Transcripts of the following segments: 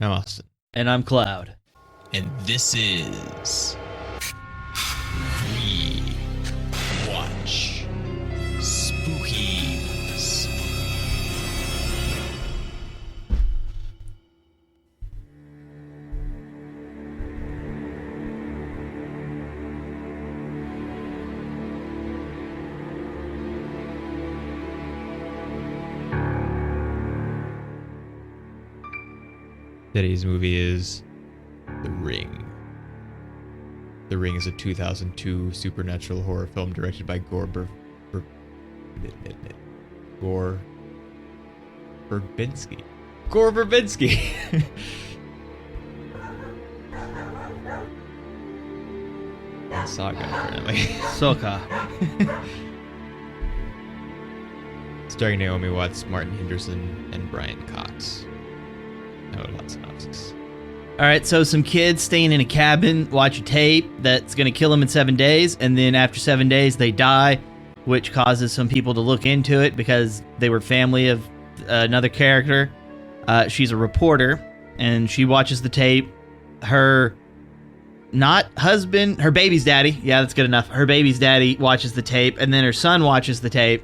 I'm Austin. And I'm Cloud. And this is We Watch Spookies. Today's movie is The Ring. The Ring is a 2002 supernatural horror film directed by Gore Verbinski. Gore Verbinski. Saga, apparently. Soka. Starring Naomi Watts, Martin Henderson, and Brian Cox. Synopsis. All right, so some kids staying in a cabin watch a tape that's going to kill them in 7 days, and then after 7 days they die, which causes some people to look into it because they were family of another character. She's a reporter, and she watches the tape. Her baby's daddy, yeah, that's good enough. Her baby's daddy watches the tape, and then her son watches the tape,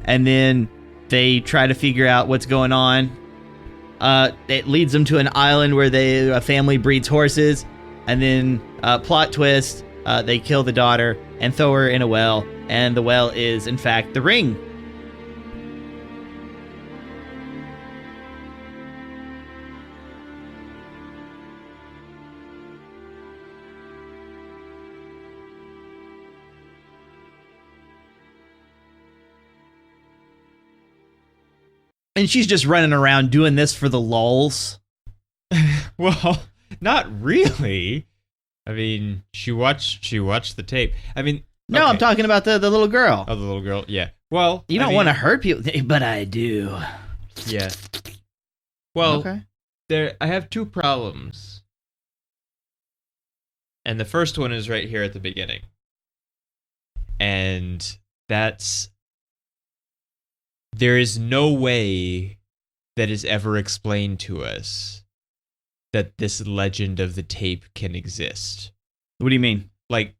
and then they try to figure out what's going on. It leads them to an island where a family breeds horses, and then plot twist, they kill the daughter and throw her in a well, and the well is in fact the ring. And she's just running around doing this for the lulz. Well, not really. I mean, she watched the tape. I mean, no, okay. I'm talking about the little girl. Oh, the little girl. Yeah. Well, you don't want to hurt people, but I do. Yeah. Well, okay. I have two problems, and the first one is right here at the beginning, and that's. There is no way that is ever explained to us that this legend of the tape can exist. What do you mean? Like,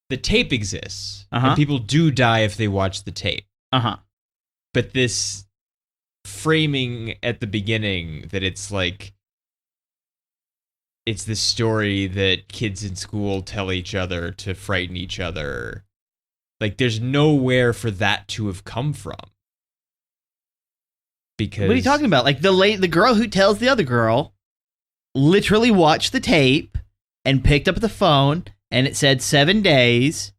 the tape exists, and people do die if they watch the tape. But this framing at the beginning that it's like, it's this story that kids in school tell each other to frighten each other. Like, there's nowhere for that to have come from. Because what are you talking about? Like the girl who tells the other girl literally watched the tape and picked up the phone and it said 7 days,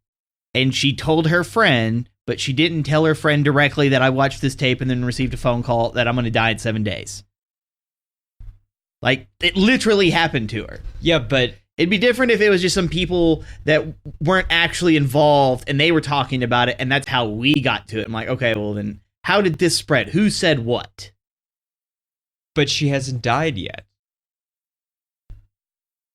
and she told her friend, but she didn't tell her friend directly that I watched this tape and then received a phone call that I'm going to die in 7 days. Like, it literally happened to her. Yeah, but it'd be different if it was just some people that weren't actually involved and they were talking about it, and that's how we got to it. I'm like, okay, well then, how did this spread? Who said what? But she hasn't died yet.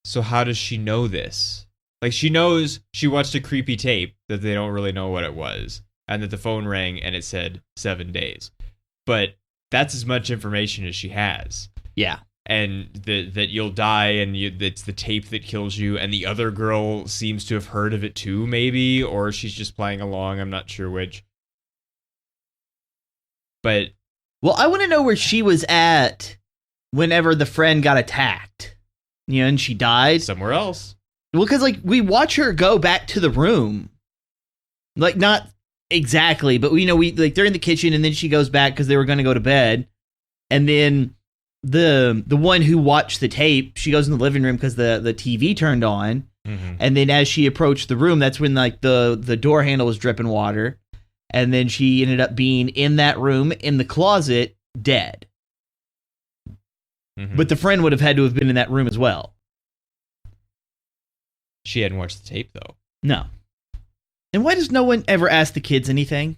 So how does she know this? Like, she knows she watched a creepy tape that they don't really know what it was, and that the phone rang and it said 7 days. But that's as much information as she has. Yeah. And that you'll die, and it's the tape that kills you, and the other girl seems to have heard of it too, maybe, or she's just playing along, I'm not sure which. But well, I want to know where she was at whenever the friend got attacked. You know, and she died somewhere else. Well, because like we watch her go back to the room, like not exactly, but we they're in the kitchen, and then she goes back because they were going to go to bed, and then the one who watched the tape, she goes in the living room because the TV turned on, and then as she approached the room, that's when like the door handle was dripping water. And then she ended up being in that room, in the closet, dead. But the friend would have had to have been in that room as well. She hadn't watched the tape, though. No. And why does no one ever ask the kids anything?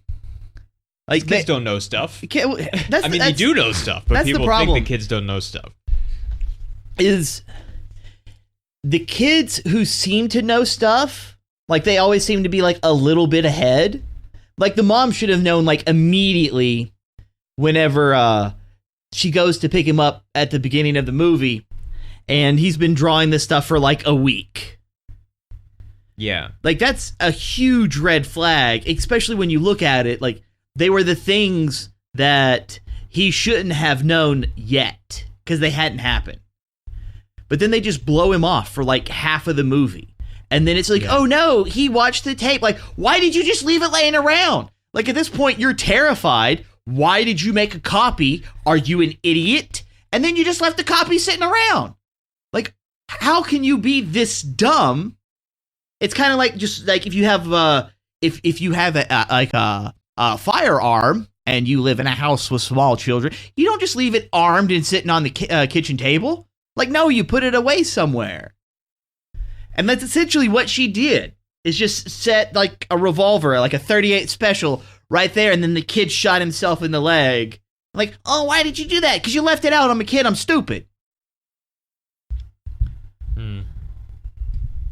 Like, kids don't know stuff. They do know stuff, but people think the kids don't know stuff. Is the kids who seem to know stuff, like they always seem to be like a little bit ahead. Like the mom should have known like immediately whenever she goes to pick him up at the beginning of the movie, and he's been drawing this stuff for like a week. Yeah. Like, that's a huge red flag, especially when you look at it. Like, they were the things that he shouldn't have known yet, because they hadn't happened. But then they just blow him off for like half of the movie. And then it's like, oh no, he watched the tape. Like, why did you just leave it laying around? Like, at this point, you're terrified. Why did you make a copy? Are you an idiot? And then you just left the copy sitting around. Like, how can you be this dumb? It's kind of like, just like if you have if you have a firearm and you live in a house with small children, you don't just leave it armed and sitting on the kitchen table. Like, no, you put it away somewhere. And that's essentially what she did, is just set like a revolver, like a .38 special right there, and then the kid shot himself in the leg. Like, oh, why did you do that? Because you left it out. I'm a kid. I'm stupid.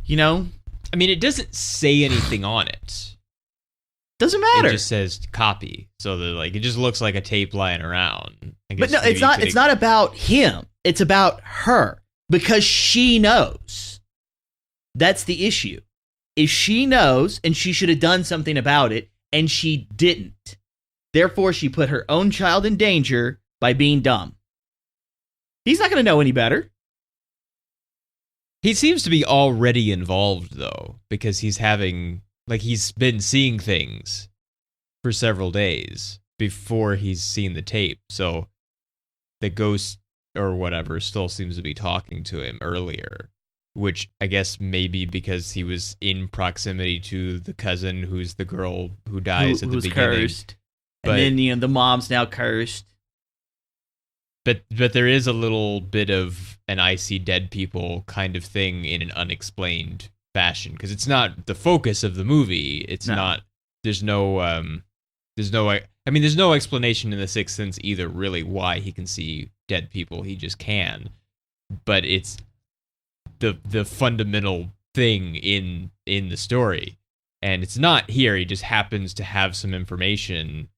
You know? I mean, it doesn't say anything on it. Doesn't matter. It just says copy. So that, like, it just looks like a tape lying around. But no, it's not. It's not about him. It's about her, because she knows. That's the issue. Is she knows, and she should have done something about it, and she didn't. Therefore, she put her own child in danger by being dumb. He's not going to know any better. He seems to be already involved, though, because he's been seeing things for several days before he's seen the tape. So the ghost or whatever still seems to be talking to him earlier, which I guess maybe because he was in proximity to the cousin who's the girl who dies at the beginning. Cursed. But, and then, the mom's now cursed. But there is a little bit of an I see dead people kind of thing in an unexplained fashion, because it's not the focus of the movie. It's not. There's no explanation in The Sixth Sense either, really, why he can see dead people. He just can. But it's the fundamental thing in the story, and it's not here. He just happens to have some information,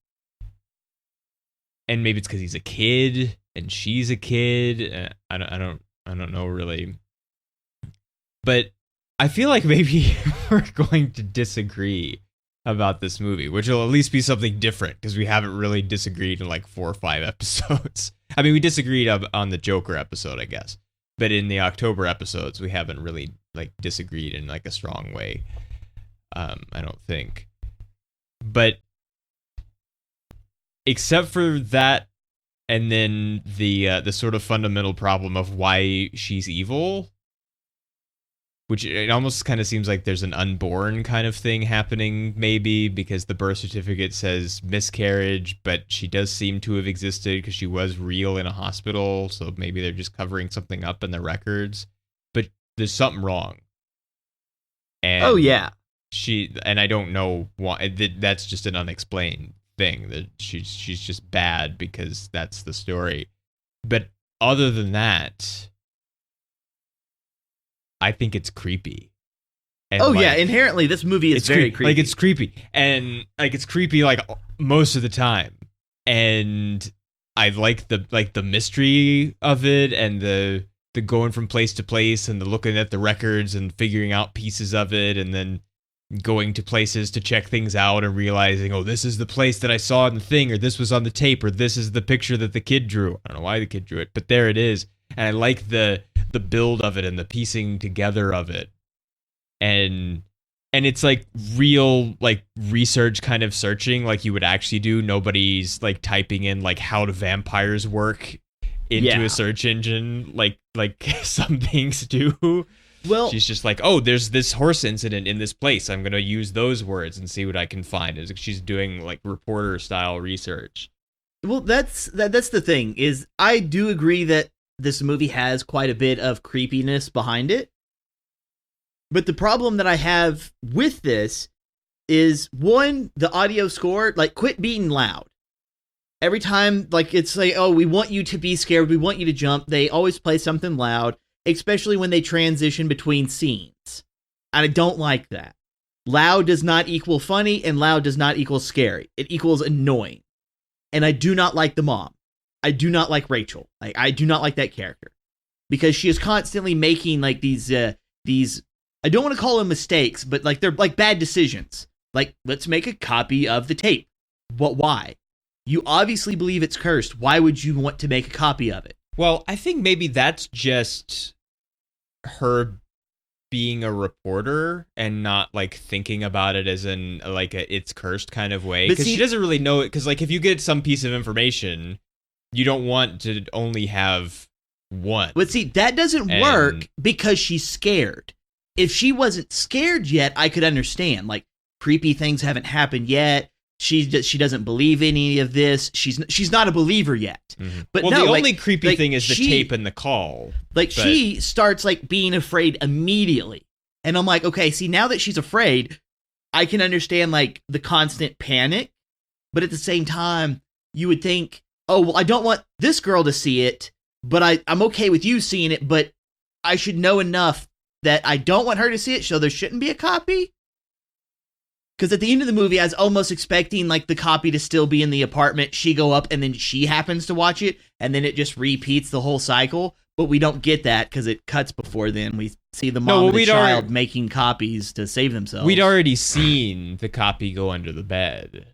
and maybe it's because he's a kid and she's a kid. I don't know really, but I feel like maybe we're going to disagree about this movie, which will at least be something different, because we haven't really disagreed in like 4 or 5 episodes. I mean, we disagreed on the Joker episode, I guess, but in the October episodes, we haven't really like disagreed in like a strong way. I don't think, but except for that, and then the sort of fundamental problem of why she's evil, which it almost kind of seems like there's an unborn kind of thing happening, maybe, because the birth certificate says miscarriage, but she does seem to have existed because she was real in a hospital, so maybe they're just covering something up in the records. But there's something wrong. And oh, yeah. I don't know why. That's just an unexplained thing, that she's just bad because that's the story. But other than that, I think it's creepy. And inherently this movie is very creepy. Like, it's creepy, and like it's creepy like most of the time. And I like the mystery of it, and the going from place to place, and the looking at the records and figuring out pieces of it, and then going to places to check things out and realizing, oh, this is the place that I saw in the thing, or this was on the tape, or this is the picture that the kid drew. I don't know why the kid drew it, but there it is. And I like the build of it and the piecing together of it. And it's like real like research kind of searching, like you would actually do. Nobody's like typing in like how do vampires work into a search engine like some things do. Well, she's just like, oh, there's this horse incident in this place. I'm going to use those words and see what I can find. It's like she's doing like reporter style research. Well, that's the thing, is I do agree that this movie has quite a bit of creepiness behind it. But the problem that I have with this is, one, the audio score, like, quit being loud. Every time, like, it's like, oh, we want you to be scared, we want you to jump, they always play something loud, especially when they transition between scenes. And I don't like that. Loud does not equal funny, and loud does not equal scary. It equals annoying. And I do not like the mom. I do not like Rachel. Like, I do not like that character because she is constantly making like these I don't want to call them mistakes, but like they're like bad decisions. Like, let's make a copy of the tape. But why? You obviously believe it's cursed. Why would you want to make a copy of it? Well, I think maybe that's just her being a reporter and not like thinking about it as in like it's cursed kind of way, because she doesn't really know it. Because like if you get some piece of information, you don't want to only have one. But see, that doesn't work because she's scared. If she wasn't scared yet, I could understand. Like, creepy things haven't happened yet. She doesn't believe any of this. She's not a believer yet. Mm-hmm. But well, no, the only creepy thing is the tape and the call. She starts like being afraid immediately, and I'm like, okay, see, now that she's afraid, I can understand like the constant panic. But at the same time, you would think, oh, well, I don't want this girl to see it, but I'm okay with you seeing it. But I should know enough that I don't want her to see it, so there shouldn't be a copy. Because at the end of the movie, I was almost expecting like the copy to still be in the apartment. She go up and then she happens to watch it, and then it just repeats the whole cycle. But we don't get that because it cuts before then. We see the mom and the child making copies to save themselves. We'd already seen the copy go under the bed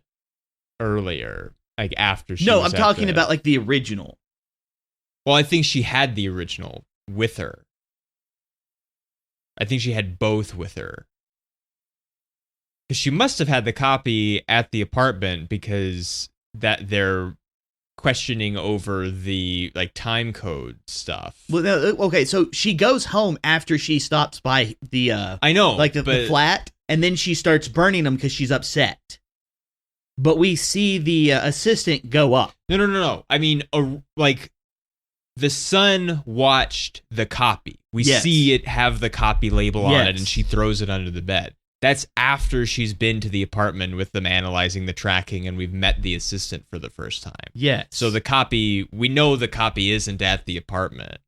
earlier, like after she No, I'm talking about like the original. Well, I think she had the original with her. I think she had both with her. Because she must have had the copy at the apartment because that they're questioning over the like time code stuff. Well, no, okay, so she goes home after she stops by the I know, like the flat, and then she starts burning them because she's upset. But we see the assistant go up. No. I mean, like the son watched the copy. We see it have the copy label on it, and she throws it under the bed. That's after she's been to the apartment with them analyzing the tracking, and we've met the assistant for the first time. Yes. So the copy, we know the copy isn't at the apartment,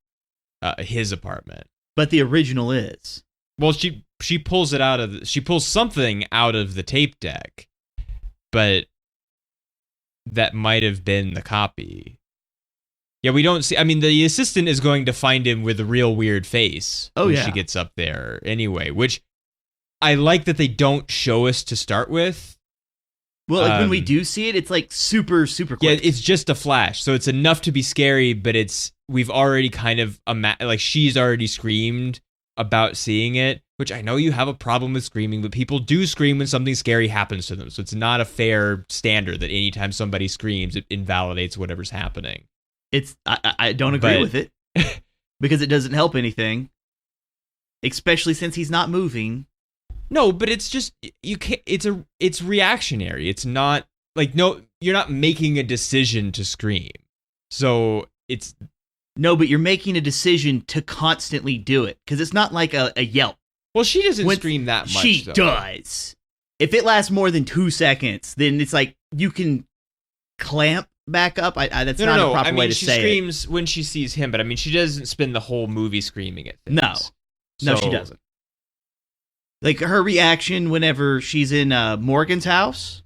his apartment. But the original is. Well, she pulls it out of, she pulls something out of the tape deck, but that might have been the copy. Yeah, we don't see, I mean, the assistant is going to find him with a real weird face when she gets up there anyway, which I like that they don't show us to start with. Well, like when we do see it, it's like super, super quick. Yeah, it's just a flash. So it's enough to be scary, but we've already kind of, like she's already screamed about seeing it, which I know you have a problem with screaming, but people do scream when something scary happens to them. So it's not a fair standard that anytime somebody screams, it invalidates whatever's happening. I don't agree with it because it doesn't help anything, especially since he's not moving. No, but it's just, you can't, it's reactionary. It's not like, no, you're not making a decision to scream. So it's. No, but you're making a decision to constantly do it because it's not like a yelp. Well, she doesn't scream that much. She does. If it lasts more than 2 seconds, then it's like you can clamp back up. That's not a proper way to say it. She screams when she sees him, but I mean, she doesn't spend the whole movie screaming at things. No, she doesn't. Like her reaction whenever she's in Morgan's house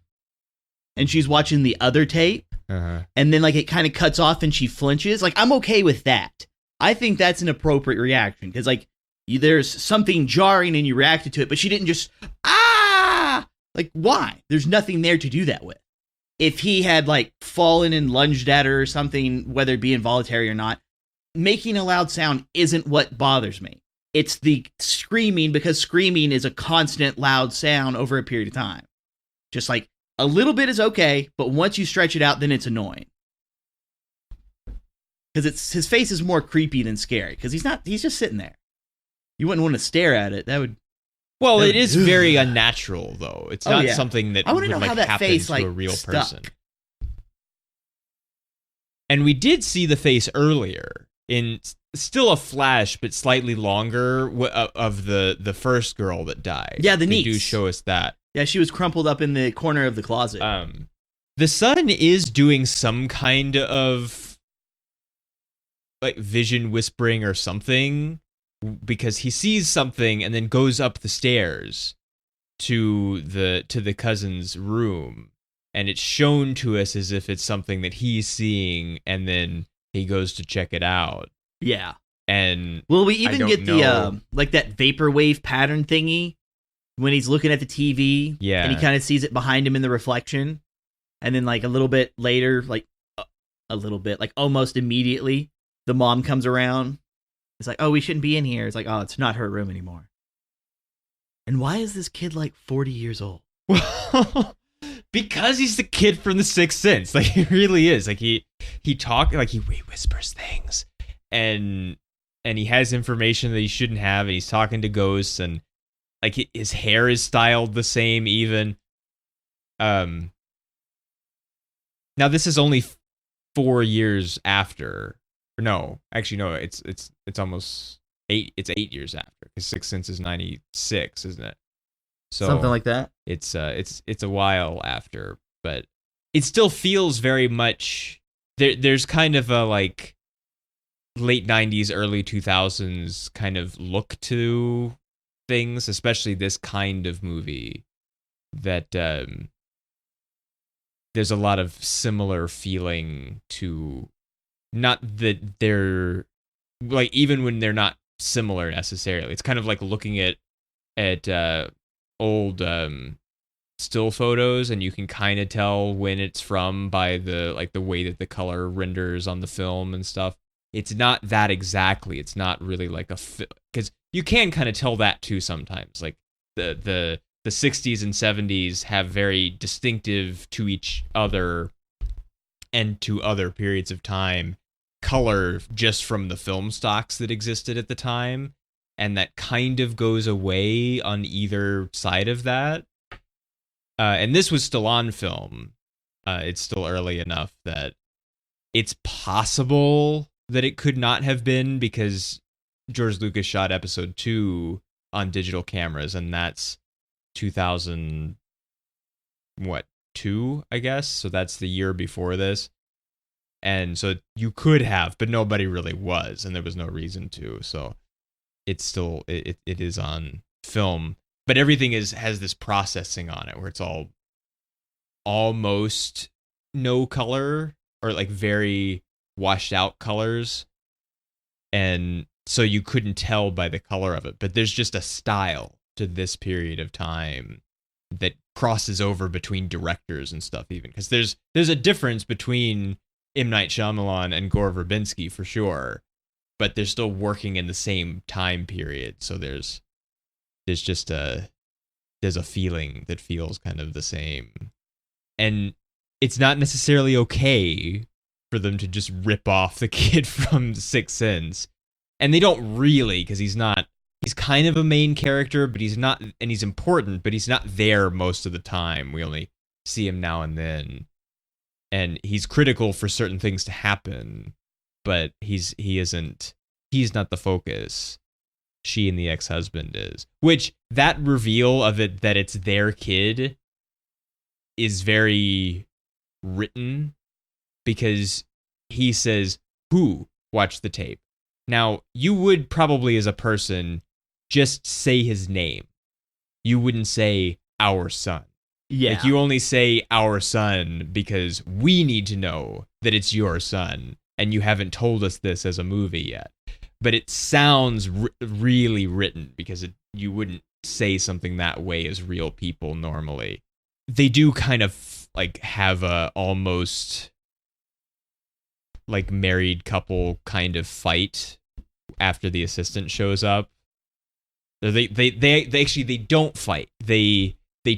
and she's watching the other tape, and then like it kind of cuts off and she flinches. Like, I'm okay with that. I think that's an appropriate reaction because like there's something jarring and you reacted to it, but she didn't just like, why? There's nothing there to do that with. If he had like fallen and lunged at her or something, whether it be involuntary or not, making a loud sound isn't what bothers me. It's the screaming, because screaming is a constant loud sound over a period of time. Just like a little bit is okay, but once you stretch it out, then it's annoying. Because his face is more creepy than scary. Because he's just sitting there. You wouldn't want to stare at it. Well, it is very unnatural, though. It's not something that would know like how that happen face, to like, a real stuck. person. And we did see the face earlier in still a flash, but slightly longer of the first girl that died. Yeah, the niece. They do show us that. Yeah, she was crumpled up in the corner of the closet. The son is doing some kind of like vision whispering or something, because he sees something and then goes up the stairs to the cousin's room, and it's shown to us as if it's something that he's seeing, and then he goes to check it out. Yeah. And will we even get know. the like that vaporwave pattern thingy when he's looking at the TV? Yeah. And he kind of sees it behind him in the reflection, and then like a little bit later, like a little bit, like almost immediately, the mom comes around. It's like, oh, we shouldn't be in here. It's like, oh, it's not her room anymore. And why is this kid like 40 years old? Because he's the kid from The Sixth Sense. Like, he really is. Like, he whispers things, and he has information that he shouldn't have, and he's talking to ghosts, and like his hair is styled the same even. Now this is only 4 years after. No, actually, no. It's almost 8. It's 8 years after, because Sixth Sense is 96, isn't it? So something like that. It's a while after, but it still feels very much. There's kind of a like late 90s, early 2000s kind of look to things, especially this kind of movie. That there's a lot of similar feeling to. Not that they're like, even when they're not similar necessarily. It's kind of like looking at old still photos, and you can kind of tell when it's from by the way that the color renders on the film and stuff. It's not that exactly. It's not really like because you can kind of tell that too sometimes. Like the 60s and 70s have very distinctive to each other and to other periods of time color just from the film stocks that existed at the time, and that kind of goes away on either side of that. And this was still on film. It's still early enough that it's possible that it could not have been, because George Lucas shot episode 2 on digital cameras, and that's 2002, I guess. So that's the year before this. And so you could have, but nobody really was, and there was no reason to. So it's still it is on film, but everything has this processing on it where it's all almost no color, or like very washed out colors, and so you couldn't tell by the color of it. But there's just a style to this period of time that crosses over between directors and stuff, even because there's a difference between M. Night Shyamalan and Gore Verbinski for sure, but they're still working in the same time period. So there's just a feeling that feels kind of the same, and it's not necessarily okay for them to just rip off the kid from Sixth Sense, and they don't really, because he's kind of a main character, but he's not, and he's important, but he's not there most of the time. We only see him now and then. And he's critical for certain things to happen, but he's not the focus. She and the ex-husband is. Which, that reveal of it, that it's their kid, is very written, because he says, "Who watched the tape?" Now, you would probably, as a person, just say his name. You wouldn't say, "Our son." Yeah. Like, you only say "our son" because we need to know that it's your son, and you haven't told us this as a movie yet. But it sounds really written, because you wouldn't say something that way as real people normally. They do kind of like have a almost like married couple kind of fight after the assistant shows up. They actually don't fight. They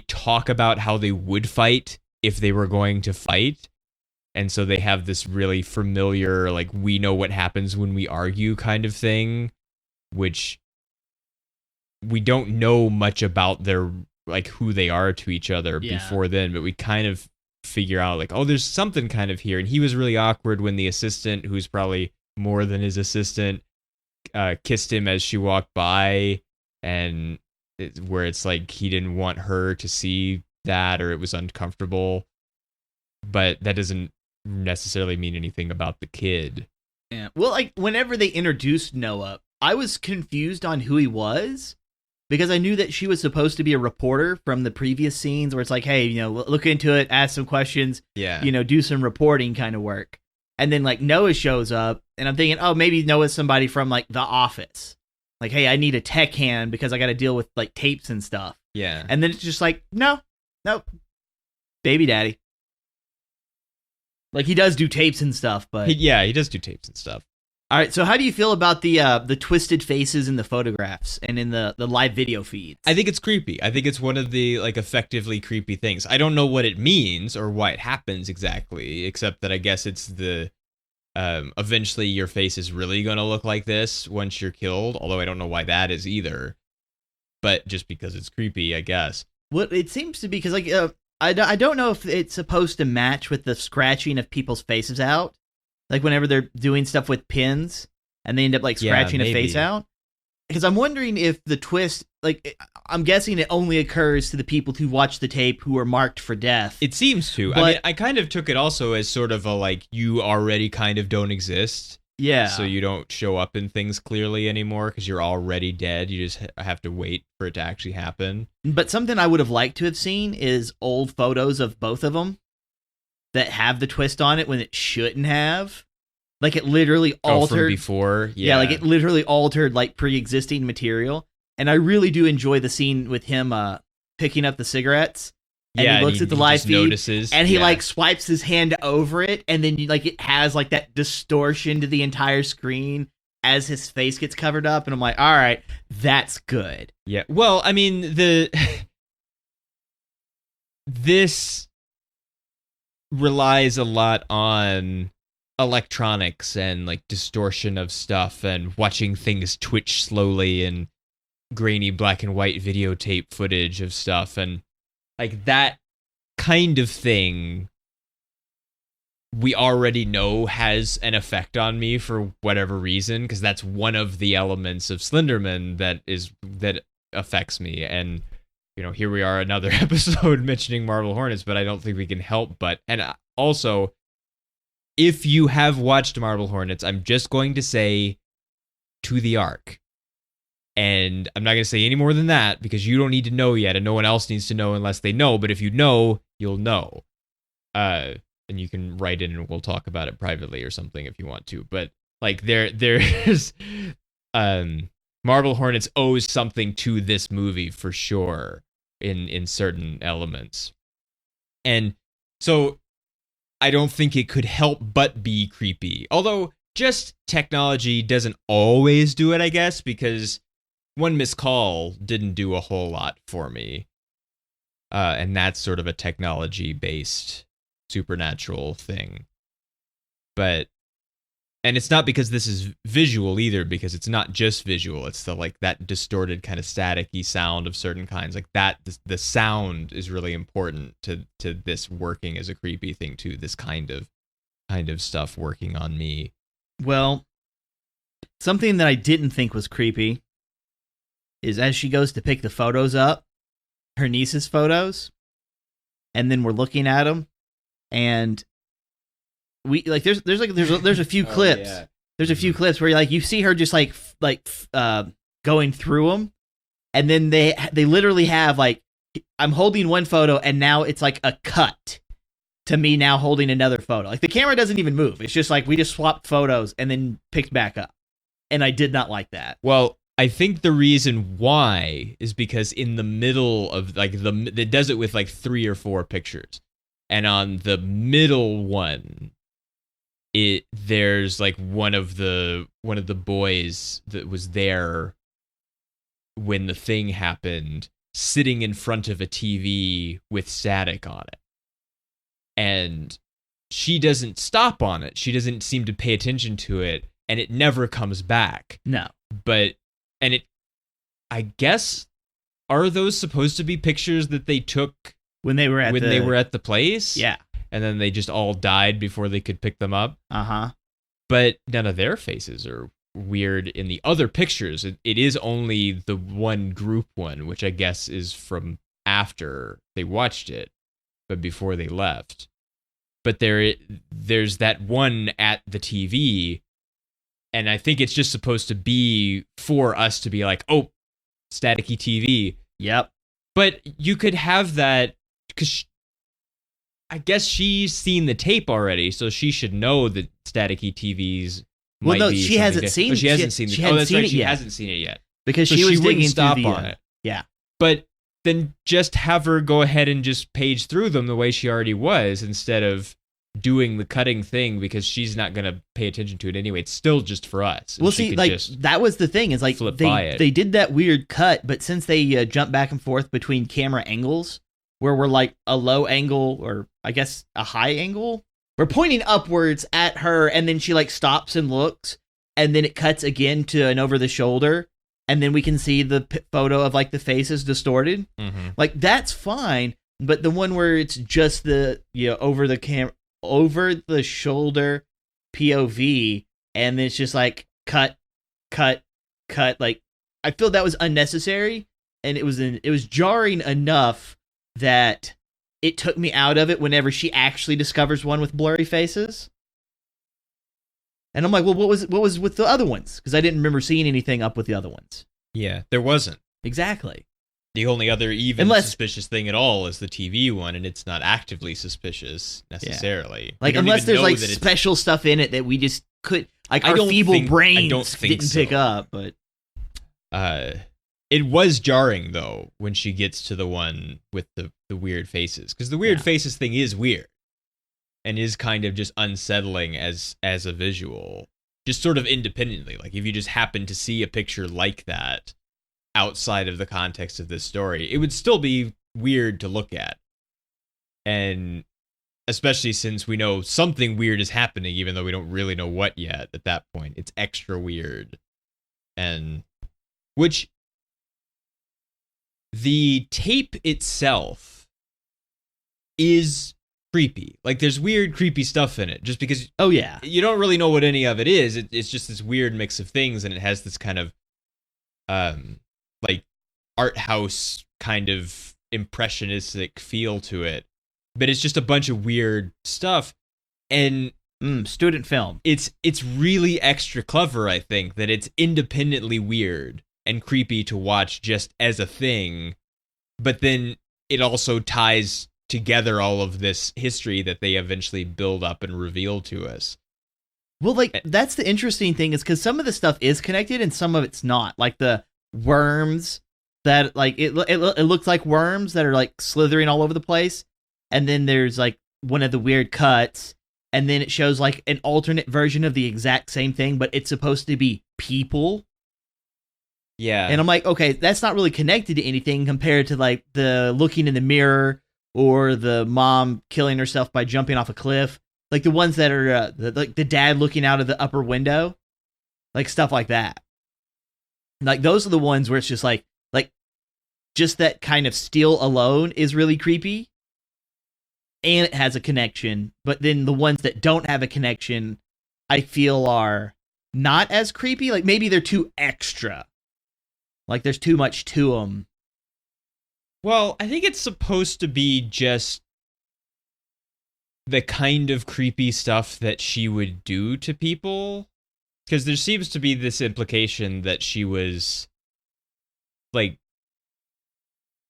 talk about how they would fight if they were going to fight. And so they have this really familiar, like, we know what happens when we argue kind of thing, which we don't know much about their, like, who they are to each other before then, but we kind of figure out, like, oh, there's something kind of here. And he was really awkward when the assistant, who's probably more than his assistant, kissed him as she walked by, and where it's like he didn't want her to see that, or it was uncomfortable. But that doesn't necessarily mean anything about the kid. Yeah. Well, like, whenever they introduced Noah, I was confused on who he was, because I knew that she was supposed to be a reporter from the previous scenes where it's like, hey, look into it, ask some questions, do some reporting kind of work. And then like Noah shows up and I'm thinking, oh, maybe Noah's somebody from like The Office. Like, hey, I need a tech hand because I got to deal with like tapes and stuff. Yeah. And then it's just like, no, baby daddy. Like he does do tapes and stuff, but he does do tapes and stuff. All right, so how do you feel about the twisted faces in the photographs and in the live video feeds? I think it's creepy. I think it's one of the like effectively creepy things. I don't know what it means or why it happens exactly, except that I guess it's the eventually your face is really going to look like this once you're killed, although I don't know why that is either. But just because it's creepy, I guess. Well, it seems to be because like I don't know if it's supposed to match with the scratching of people's faces out. Like whenever they're doing stuff with pins and they end up like scratching a face out. Because I'm wondering if the twist, like I'm guessing it only occurs to the people who watch the tape who are marked for death. It seems to. I mean, I kind of took it also as sort of a like you already kind of don't exist. Yeah. So you don't show up in things clearly anymore because you're already dead. You just have to wait for it to actually happen. But something I would have liked to have seen is old photos of both of them that have the twist on it when it shouldn't have. Like it literally altered from before. Yeah, like it literally altered like pre-existing material. And I really do enjoy the scene with him picking up the cigarettes. And he looks at the live feed notices, and he like swipes his hand over it, and then like it has like that distortion to the entire screen as his face gets covered up, and I'm like, all right, that's good. Yeah. Well, I mean, this relies a lot on electronics and like distortion of stuff and watching things twitch slowly and grainy black and white videotape footage of stuff, and like that kind of thing we already know has an effect on me for whatever reason, because that's one of the elements of Slenderman that affects me. And here we are, another episode mentioning Marble Hornets, but I don't think we can help but. And also, if you have watched Marble Hornets, I'm just going to say to the Ark. And I'm not going to say any more than that because you don't need to know yet and no one else needs to know unless they know. But if you know, you'll know. And you can write in and we'll talk about it privately or something if you want to. But like there's Marble Hornets owes something to this movie for sure in certain elements. And so I don't think it could help but be creepy. Although just technology doesn't always do it, I guess, because One Missed Call didn't do a whole lot for me. And that's sort of a technology-based supernatural thing. And it's not because this is visual either, because it's not just visual. It's the like that distorted kind of staticky sound of certain kinds. Like that, the sound is really important to this working as a creepy thing too. This kind of stuff working on me. Well, something that I didn't think was creepy is as she goes to pick the photos up, her niece's photos, and then we're looking at them, and we like there's a few clips. Yeah. There's a few clips where like you see her just like going through them, and then they literally have like I'm holding one photo and now it's like a cut to me now holding another photo. Like the camera doesn't even move. It's just like we just swapped photos and then picked back up, and I did not like that. Well, I think the reason why is because in the middle of like it does it with like 3 or 4 pictures, and on the middle one, there's like one of the boys that was there when the thing happened, sitting in front of a TV with static on it, and she doesn't stop on it. She doesn't seem to pay attention to it, and it never comes back. No, I guess, are those supposed to be pictures that they took when they were at the place? Yeah. And then they just all died before they could pick them up? Uh-huh. But none of their faces are weird in the other pictures. It is only the one group one, which I guess is from after they watched it, but before they left. But there's that one at the TV, and I think it's just supposed to be for us to be like, oh, staticky TV. Yep. But you could have that because I guess she's seen the tape already, so she should know that staticky TVs. Well, no, be she hasn't seen. she hasn't seen. She That's right. She yet. hasn't seen it yet because so she was wouldn't digging stop through the, on it. Yeah, but then just have her go ahead and just page through them the way she already was, instead of doing the cutting thing, because she's not going to pay attention to it anyway. It's still just for us. Well, see, like that was the thing is like they did that weird cut, but since they jump back and forth between camera angles, where we're like a low angle or I guess a high angle, we're pointing upwards at her, and then she like stops and looks, and then it cuts again to an over the shoulder, and then we can see the photo of like the face is distorted. Mm-hmm. Like that's fine, but the one where it's just the over the shoulder POV, and then it's just like cut, like I feel that was unnecessary, and it was jarring enough that it took me out of it whenever she actually discovers one with blurry faces. And I'm like, well, what was with the other ones? Because I didn't remember seeing anything up with the other ones. Yeah, there wasn't. Exactly. The only other suspicious thing at all is the TV one, and it's not actively suspicious necessarily. Like, unless there's like special stuff in it that we just could, like our feeble brains didn't pick up. But it was jarring though when she gets to the one with the weird faces, because the weird faces thing is weird and is kind of just unsettling as a visual, just sort of independently. Like if you just happen to see a picture like that outside of the context of this story, it would still be weird to look at. And especially since we know something weird is happening, even though we don't really know what yet at that point, it's extra weird. And which the tape itself is creepy. Like there's weird, creepy stuff in it just because you don't really know what any of it is. It's just this weird mix of things, and it has this kind of like art house kind of impressionistic feel to it, but it's just a bunch of weird stuff. And student film, it's really extra clever, I think, that it's independently weird and creepy to watch just as a thing, but then it also ties together all of this history that they eventually build up and reveal to us. Well, like that's the interesting thing, is because some of the stuff is connected and some of it's not. Like the worms that like it looks like worms that are like slithering all over the place, and then there's like one of the weird cuts, and then it shows like an alternate version of the exact same thing, but it's supposed to be people. Yeah. And I'm like, okay, that's not really connected to anything compared to like the looking in the mirror or the mom killing herself by jumping off a cliff. Like the ones that are like the dad looking out of the upper window, like stuff like that. Like those are the ones where it's just like just that kind of still alone is really creepy, and it has a connection. But then the ones that don't have a connection, I feel are not as creepy. Like maybe they're too extra. Like there's too much to them. Well, I think it's supposed to be just the kind of creepy stuff that she would do to people, because there seems to be this implication that she was like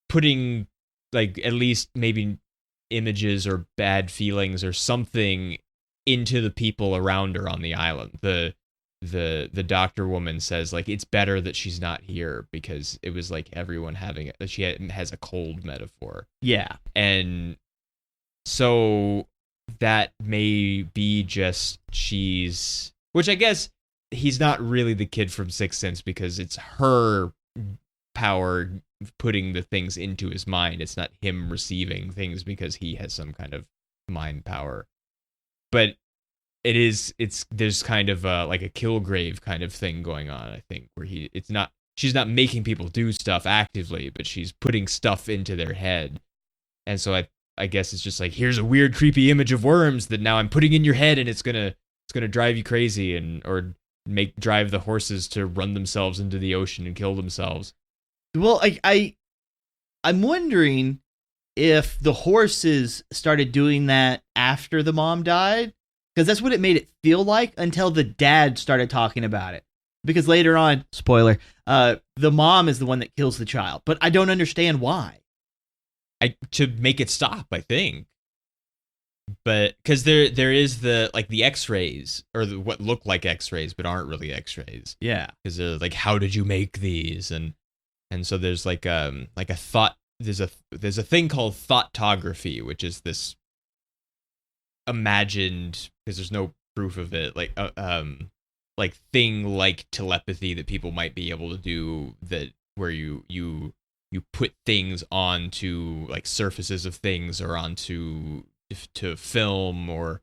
putting like at least maybe images or bad feelings or something into the people around her on the island. The doctor woman says like it's better that she's not here, because it was like everyone having it. She has a cold metaphor. Yeah. And so that may be just she's, which I guess he's not really the kid from Sixth Sense, because it's her power putting the things into his mind. It's not him receiving things because he has some kind of mind power. But there's kind of like a Kilgrave kind of thing going on, I think, where she's not making people do stuff actively, but she's putting stuff into their head. And so I guess it's just like, here's a weird, creepy image of worms that now I'm putting in your head, and it's gonna drive you crazy, or drive the horses to run themselves into the ocean and kill themselves. Well, I'm wondering if the horses started doing that after the mom died, because that's what it made it feel like until the dad started talking about it. Because later on, spoiler, the mom is the one that kills the child. But I don't understand why. To make it stop, I think. But because there is the X-rays, or what look like X-rays but aren't really X-rays. Yeah. Because they're like, how did you make these? And so there's like a thought. There's a thing called thoughtography, which is this imagined, because there's no proof of it, like thing like telepathy that people might be able to do, that where you put things onto like surfaces of things, or onto to film, or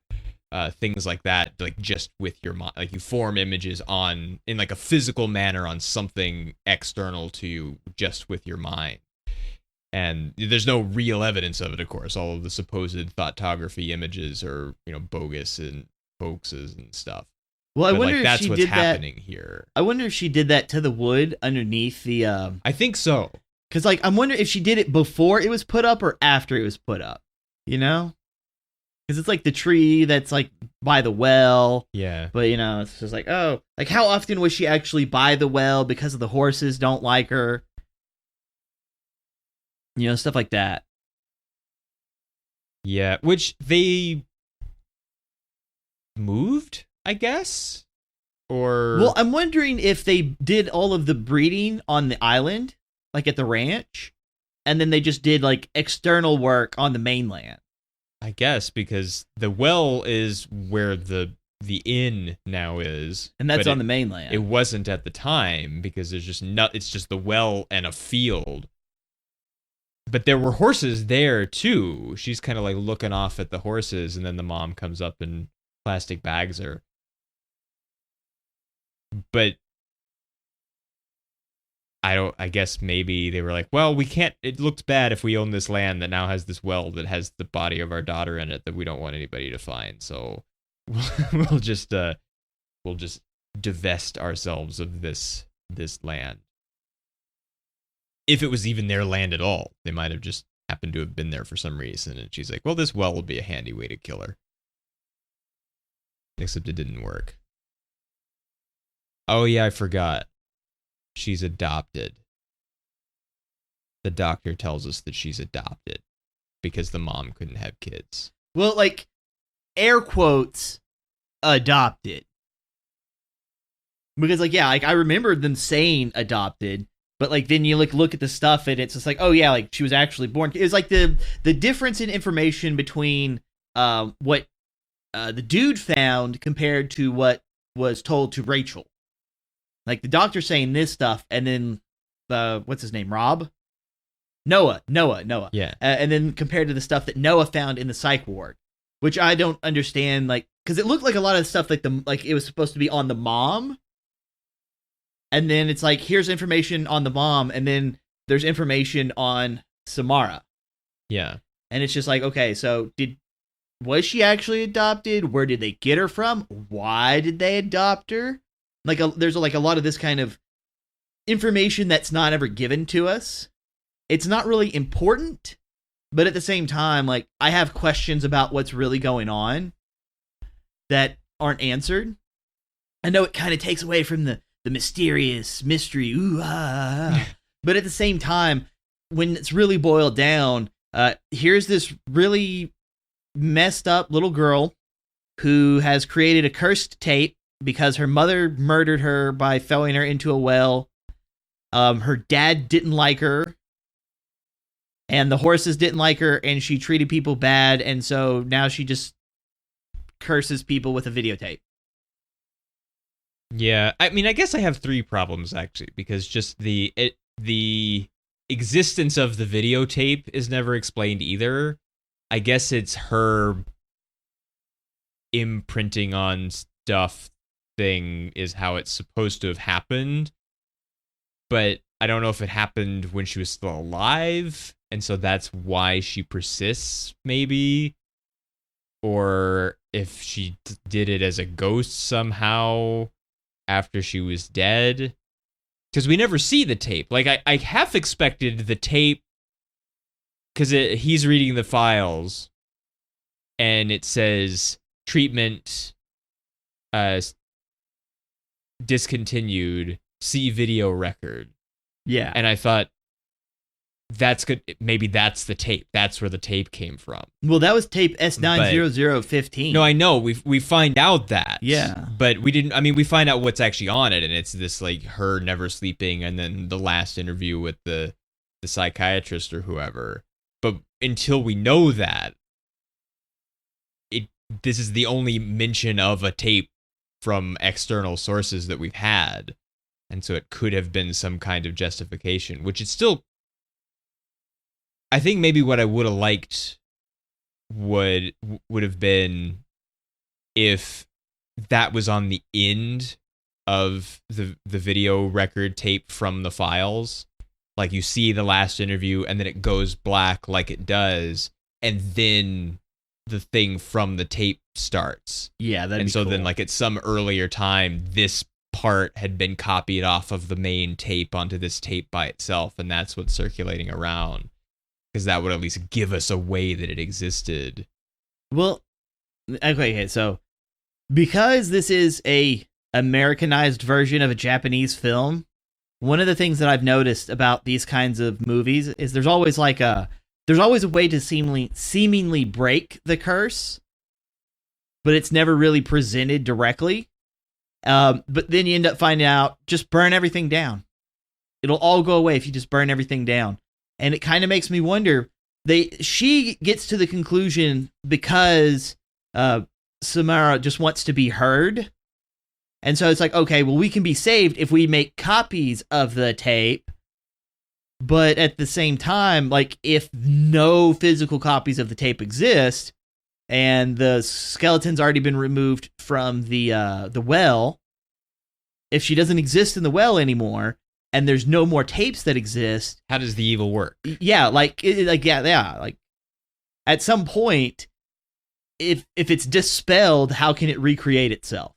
things like that, like just with your mind, like you form images in like a physical manner on something external to you just with your mind. And there's no real evidence of it, of course. All of the supposed thoughtography images are, bogus and hoaxes and stuff. Well, I but wonder if that's she what's did happening here. I wonder if she did that to the wood underneath the. I think so. Because I'm wondering if she did it before it was put up or after it was put up. Because it's like the tree that's like by the well. Yeah. But it's just like, oh, like how often was she actually by the well because of the horses don't like her? Stuff like that. Yeah, which they moved, I guess? Or... Well, I'm wondering if they did all of the breeding on the island, like at the ranch, and then they just did like external work on the mainland. I guess, because the well is where the inn now is. And that's on the mainland. It wasn't at the time, because there's just it's just the well and a field. But there were horses there, too. She's kind of like looking off at the horses, and then the mom comes up and plastic bags her. But I guess maybe they were like, well, we can't, it looks bad if we own this land that now has this well that has the body of our daughter in it that we don't want anybody to find. So we'll just divest ourselves of this land. If it was even their land at all, they might have just happened to have been there for some reason. And she's like, well, this well will be a handy way to kill her. Except it didn't work. Oh, yeah, I forgot. She's adopted. The doctor tells us that she's adopted because the mom couldn't have kids. Well, like, air quotes, adopted. Because, like, yeah, like, I remember them saying adopted. But, like, then you look at the stuff, and it's just like, oh, yeah, like, she was actually born. It's like the difference in information between what the dude found compared to what was told to Rachel. Like, the doctor saying this stuff, and then, what's his name, Rob? Noah. Yeah. And then compared to the stuff that Noah found in the psych ward, which I don't understand, like, because it looked like a lot of stuff, like it was supposed to be on the mom. And then it's like, here's information on the mom, and then there's information on Samara. Yeah. And it's just like, okay, so was she actually adopted? Where did they get her from? Why did they adopt her? Like, there's like a lot of this kind of information that's not ever given to us. It's not really important, but at the same time, like, I have questions about what's really going on that aren't answered. I know it kind of takes away from the mysterious mystery, but at the same time, when it's really boiled down, here's this really messed up little girl who has created a cursed tape because her mother murdered her by throwing her into a well. Her dad didn't like her, and the horses didn't like her, and she treated people bad, and so now she just curses people with a videotape. Yeah, I mean, I guess I have three problems, actually, because just the existence of the videotape is never explained either. I guess it's her imprinting on stuff thing is how it's supposed to have happened, but I don't know if it happened when she was still alive, and so that's why she persists, maybe, or if she did it as a ghost somehow after she was dead, because we never see the tape. Like, I half expected the tape, because he's reading the files, and it says treatment discontinued, see video record. Yeah. And I thought, that's good. Maybe that's the tape. That's where the tape came from. Well, that was tape S90015. No, I know. We find out that. Yeah. But we didn't. I mean, we find out what's actually on it, and it's this like her never sleeping, and then the last interview with the psychiatrist or whoever. But until we know that, this is the only mention of a tape from external sources that we've had, and so it could have been some kind of justification, which is still. I think maybe what I would have liked would have been if that was on the end of the video record tape from the files. Like you see the last interview and then it goes black like it does, and then the thing from the tape starts. Yeah, that'd and be so cool. then like at some earlier time this part had been copied off of the main tape onto this tape by itself, and that's what's circulating around. Because that would at least give us a way that it existed. Well, okay, so because this is a Americanized version of a Japanese film, one of the things that I've noticed about these kinds of movies is there's always a way to seemingly break the curse, but it's never really presented directly. But then you end up finding out, just burn everything down. It'll all go away if you just burn everything down. And it kind of makes me wonder, she gets to the conclusion because Samara just wants to be heard. And so it's like, okay, well, we can be saved if we make copies of the tape. But at the same time, like, if no physical copies of the tape exist and the skeleton's already been removed from the well, if she doesn't exist in the well anymore, and there's no more tapes that exist. How does the evil work? Yeah, like at some point, if it's dispelled, how can it recreate itself?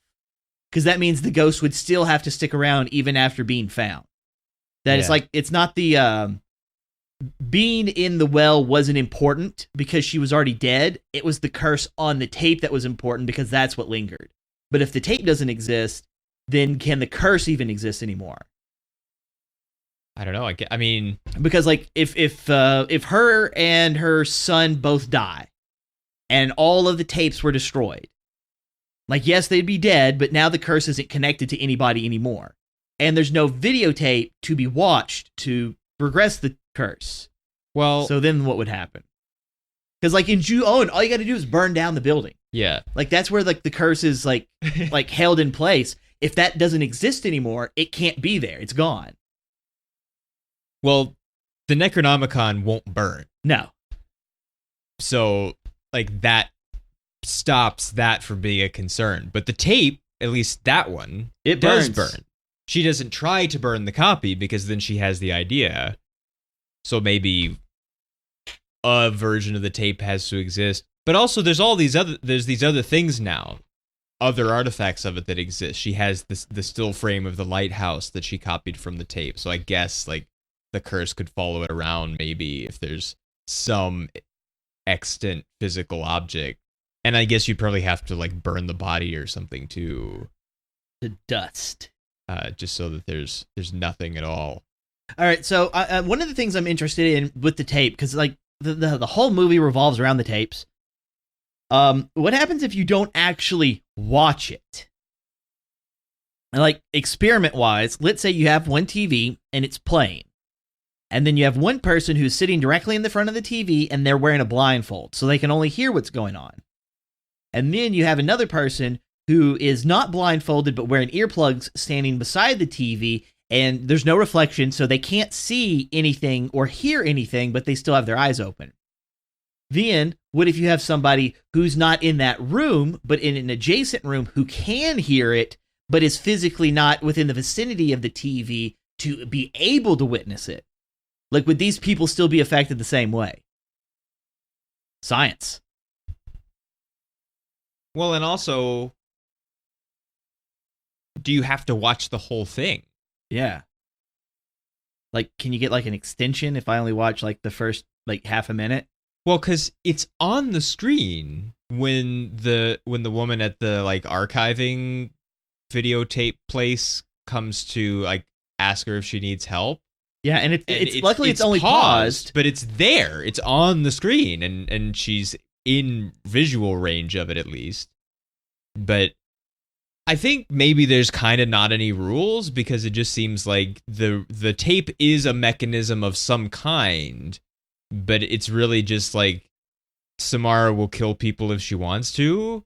Because that means the ghost would still have to stick around even after being found. That it's like, it's not the being in the well wasn't important because she was already dead. It was the curse on the tape that was important because that's what lingered. But if the tape doesn't exist, then can the curse even exist anymore? I don't know. I mean, because like if her and her son both die, and all of the tapes were destroyed, like yes, they'd be dead, but now the curse isn't connected to anybody anymore, and there's no videotape to be watched to progress the curse. Well, so then what would happen? Because like in Ju-On, all you got to do is burn down the building. Yeah, like that's where like the curse is like like held in place. If that doesn't exist anymore, it can't be there. It's gone. Well, the Necronomicon won't burn. No. So, like, that stops that from being a concern. But the tape, at least that one, it does burns. burn. She doesn't try to burn the copy because then she has the idea. So maybe a version of the tape has to exist. But also there's these other things now. Other artifacts of it that exist. She has the still frame of the lighthouse that she copied from the tape. So I guess, like, the curse could follow it around maybe if there's some extant physical object. And I guess you'd probably have to like burn the body or something too. The dust. Just so that there's nothing at all. All right, so one of the things I'm interested in with the tape, because like the whole movie revolves around the tapes. What happens if you don't actually watch it? Like experiment-wise, let's say you have one TV and it's playing. And then you have one person who's sitting directly in the front of the TV and they're wearing a blindfold, so they can only hear what's going on. And then you have another person who is not blindfolded but wearing earplugs standing beside the TV, and there's no reflection, so they can't see anything or hear anything, but they still have their eyes open. Then, what if you have somebody who's not in that room, but in an adjacent room who can hear it, but is physically not within the vicinity of the TV to be able to witness it? Like, would these people still be affected the same way? Science. Well, and also, do you have to watch the whole thing? Yeah. Like, can you get, like, an extension if I only watch, like, the first, like, half a minute? Well, because it's on the screen when the woman at the, like, archiving videotape place comes to like ask her if she needs help. Yeah, and it's luckily it's only paused, but it's there. It's on the screen, and she's in visual range of it at least. But I think maybe there's kind of not any rules because it just seems like the tape is a mechanism of some kind, but it's really just like Samara will kill people if she wants to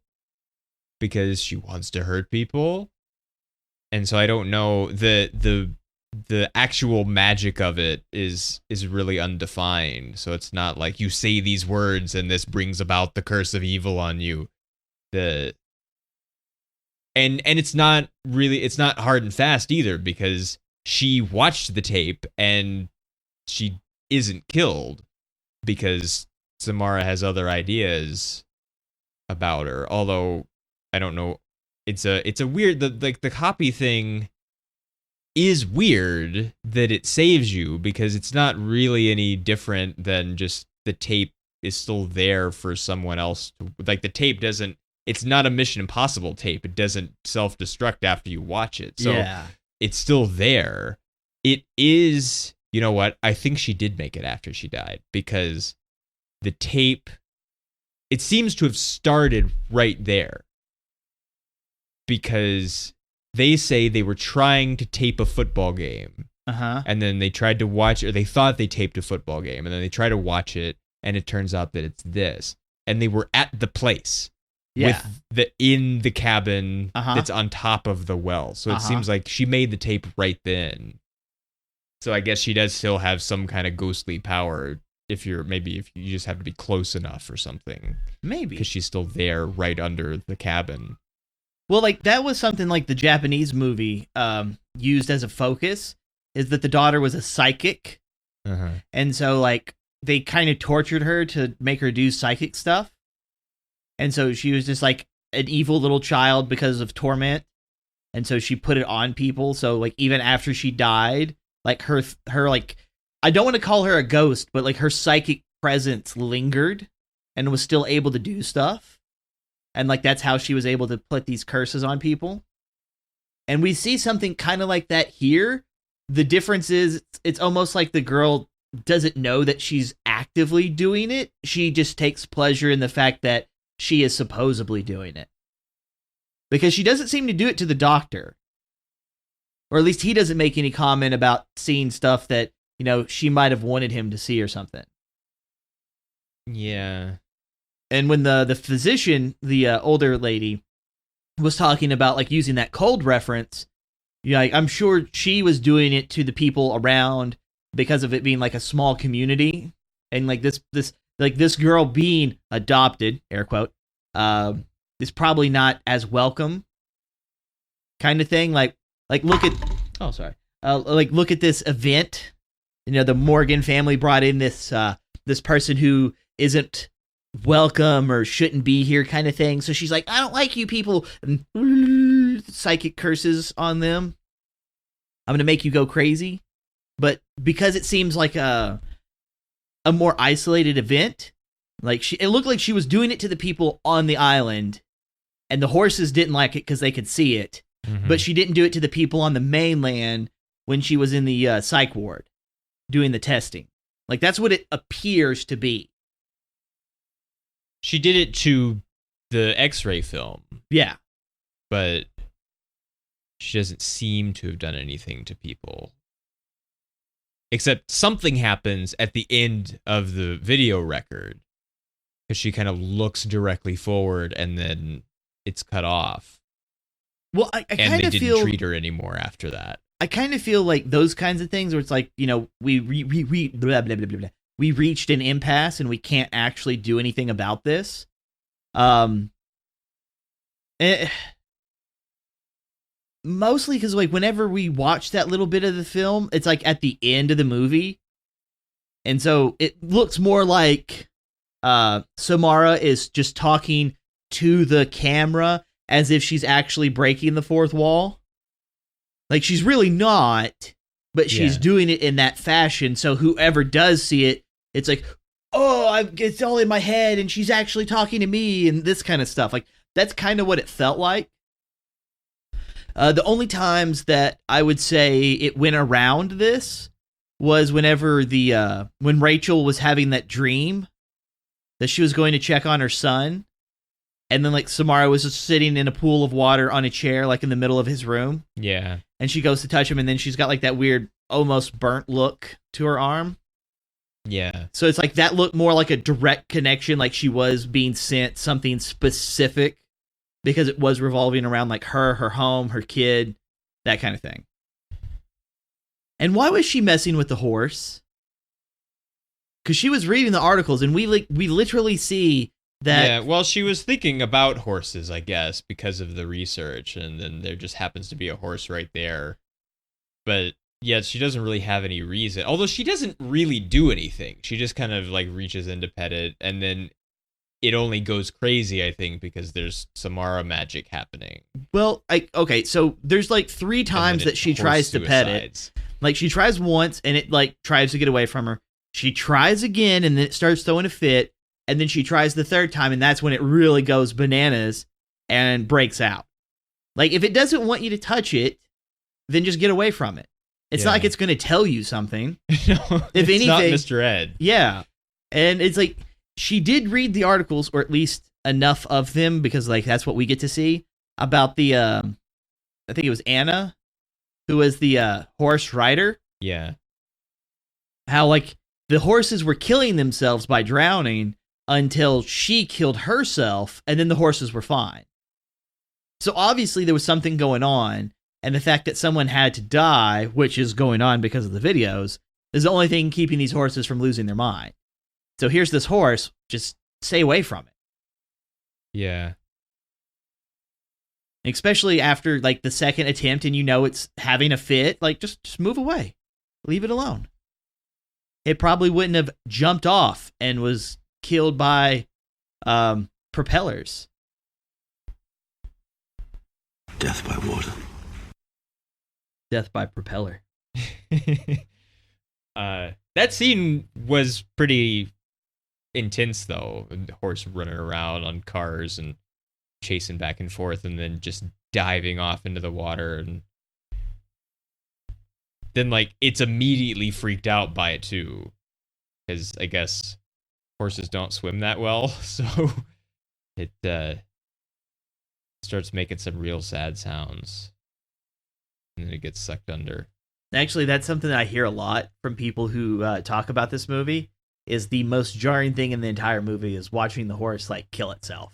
because she wants to hurt people. And so I don't know, the actual magic of it is really undefined. So it's not like you say these words and this brings about the curse of evil on you. And it's not hard and fast either because she watched the tape and she isn't killed because Samara has other ideas about her. Although I don't know, it's a weird, the copy thing is weird that it saves you because it's not really any different than just the tape is still there for someone else to, like the tape doesn't, it's not a Mission Impossible tape. It doesn't self-destruct after you watch it. So it's still there. It is, you know what? I think she did make it after she died because the tape, it seems to have started right there because they say they were trying to tape a football game. And then they tried to watch, or they thought they taped a football game, and then they tried to watch it, and it turns out that it's this. And they were at the place. In the cabin that's on top of the well. So it seems like she made the tape right then. So I guess she does still have some kind of ghostly power if you just have to be close enough or something. Maybe. Because she's still there right under the cabin. Well, like that was something like the Japanese movie used as a focus, is that the daughter was a psychic. And so like they kind of tortured her to make her do psychic stuff. And so she was just like an evil little child because of torment. And so she put it on people. So like even after she died, like her like, I don't want to call her a ghost, but like her psychic presence lingered and was still able to do stuff. And like that's how she was able to put these curses on people. And we see something kind of like that here. The difference is it's almost like the girl doesn't know that she's actively doing it. She just takes pleasure in the fact that she is supposedly doing it. Because she doesn't seem to do it to the doctor. Or at least he doesn't make any comment about seeing stuff that, you know, she might have wanted him to see or something. Yeah. And when the physician, the older lady, was talking about like using that cold reference, yeah, like, I'm sure she was doing it to the people around because of it being like a small community. And like this girl being adopted, air quote, is probably not as welcome kind of thing. Like look at, look at this event. You know, the Morgan family brought in this person who isn't welcome or shouldn't be here kind of thing. So she's like, I don't like you people. And psychic curses on them. I'm going to make you go crazy. But because it seems like a more isolated event, like it looked like she was doing it to the people on the island, and the horses didn't like it because they could see it. But she didn't do it to the people on the mainland when she was in the psych ward doing the testing. Like that's what it appears to be. She did it to the X-ray film. Yeah. But she doesn't seem to have done anything to people. Except something happens at the end of the video record. Because she kind of looks directly forward and then it's cut off. Well, I kind of feel... And they didn't treat her anymore after that. I kind of feel like those kinds of things where it's like, you know, we blah, blah, blah, blah, blah. We reached an impasse and we can't actually do anything about this. Mostly because like whenever we watch that little bit of the film, it's like at the end of the movie. And so it looks more like Samara is just talking to the camera as if she's actually breaking the fourth wall. Like she's really not, but she's doing it in that fashion. So whoever does see it, it's like, oh, it's all in my head and she's actually talking to me and this kind of stuff. Like that's kind of what it felt like. The only times that I would say it went around this was whenever when Rachel was having that dream that she was going to check on her son, and then like Samara was just sitting in a pool of water on a chair, like in the middle of his room. Yeah. And she goes to touch him, and then she's got like that weird, almost burnt look to her arm. Yeah. So it's like that looked more like a direct connection, like she was being sent something specific because it was revolving around like her home, her kid, that kind of thing. And why was she messing with the horse? Because she was reading the articles, and we literally see that. Yeah, well, she was thinking about horses, I guess, because of the research, and then there just happens to be a horse right there. But yeah, she doesn't really have any reason. Although she doesn't really do anything. She just kind of like reaches in to pet it, and then it only goes crazy, I think, because there's Samara magic happening. Well, okay, so there's like 3 times that she tries to pet it. Like she tries once, and it like tries to get away from her. She tries again, and then it starts throwing a fit. And then she tries the 3rd time, and that's when it really goes bananas and breaks out. Like, if it doesn't want you to touch it, then just get away from it. It's not like it's going to tell you something. No, if anything, not Mr. Ed. Yeah. And it's like, she did read the articles, or at least enough of them, because like that's what we get to see, about the, I think it was Anna, who was the horse rider. Yeah. How, like, the horses were killing themselves by drowning, until she killed herself, and then the horses were fine. So obviously there was something going on, and the fact that someone had to die, which is going on because of the videos, is the only thing keeping these horses from losing their mind. So here's this horse, just stay away from it. Yeah. Especially after like the 2nd attempt and you know it's having a fit, like just move away. Leave it alone. It probably wouldn't have jumped off and was killed by propellers. Death by water. Death by propeller. That scene was pretty intense, though. The horse running around on cars and chasing back and forth, and then just diving off into the water, and then like it's immediately freaked out by it too, because I guess horses don't swim that well, so it starts making some real sad sounds, and then it gets sucked under. Actually, that's something that I hear a lot from people who talk about this movie, is the most jarring thing in the entire movie is watching the horse like kill itself.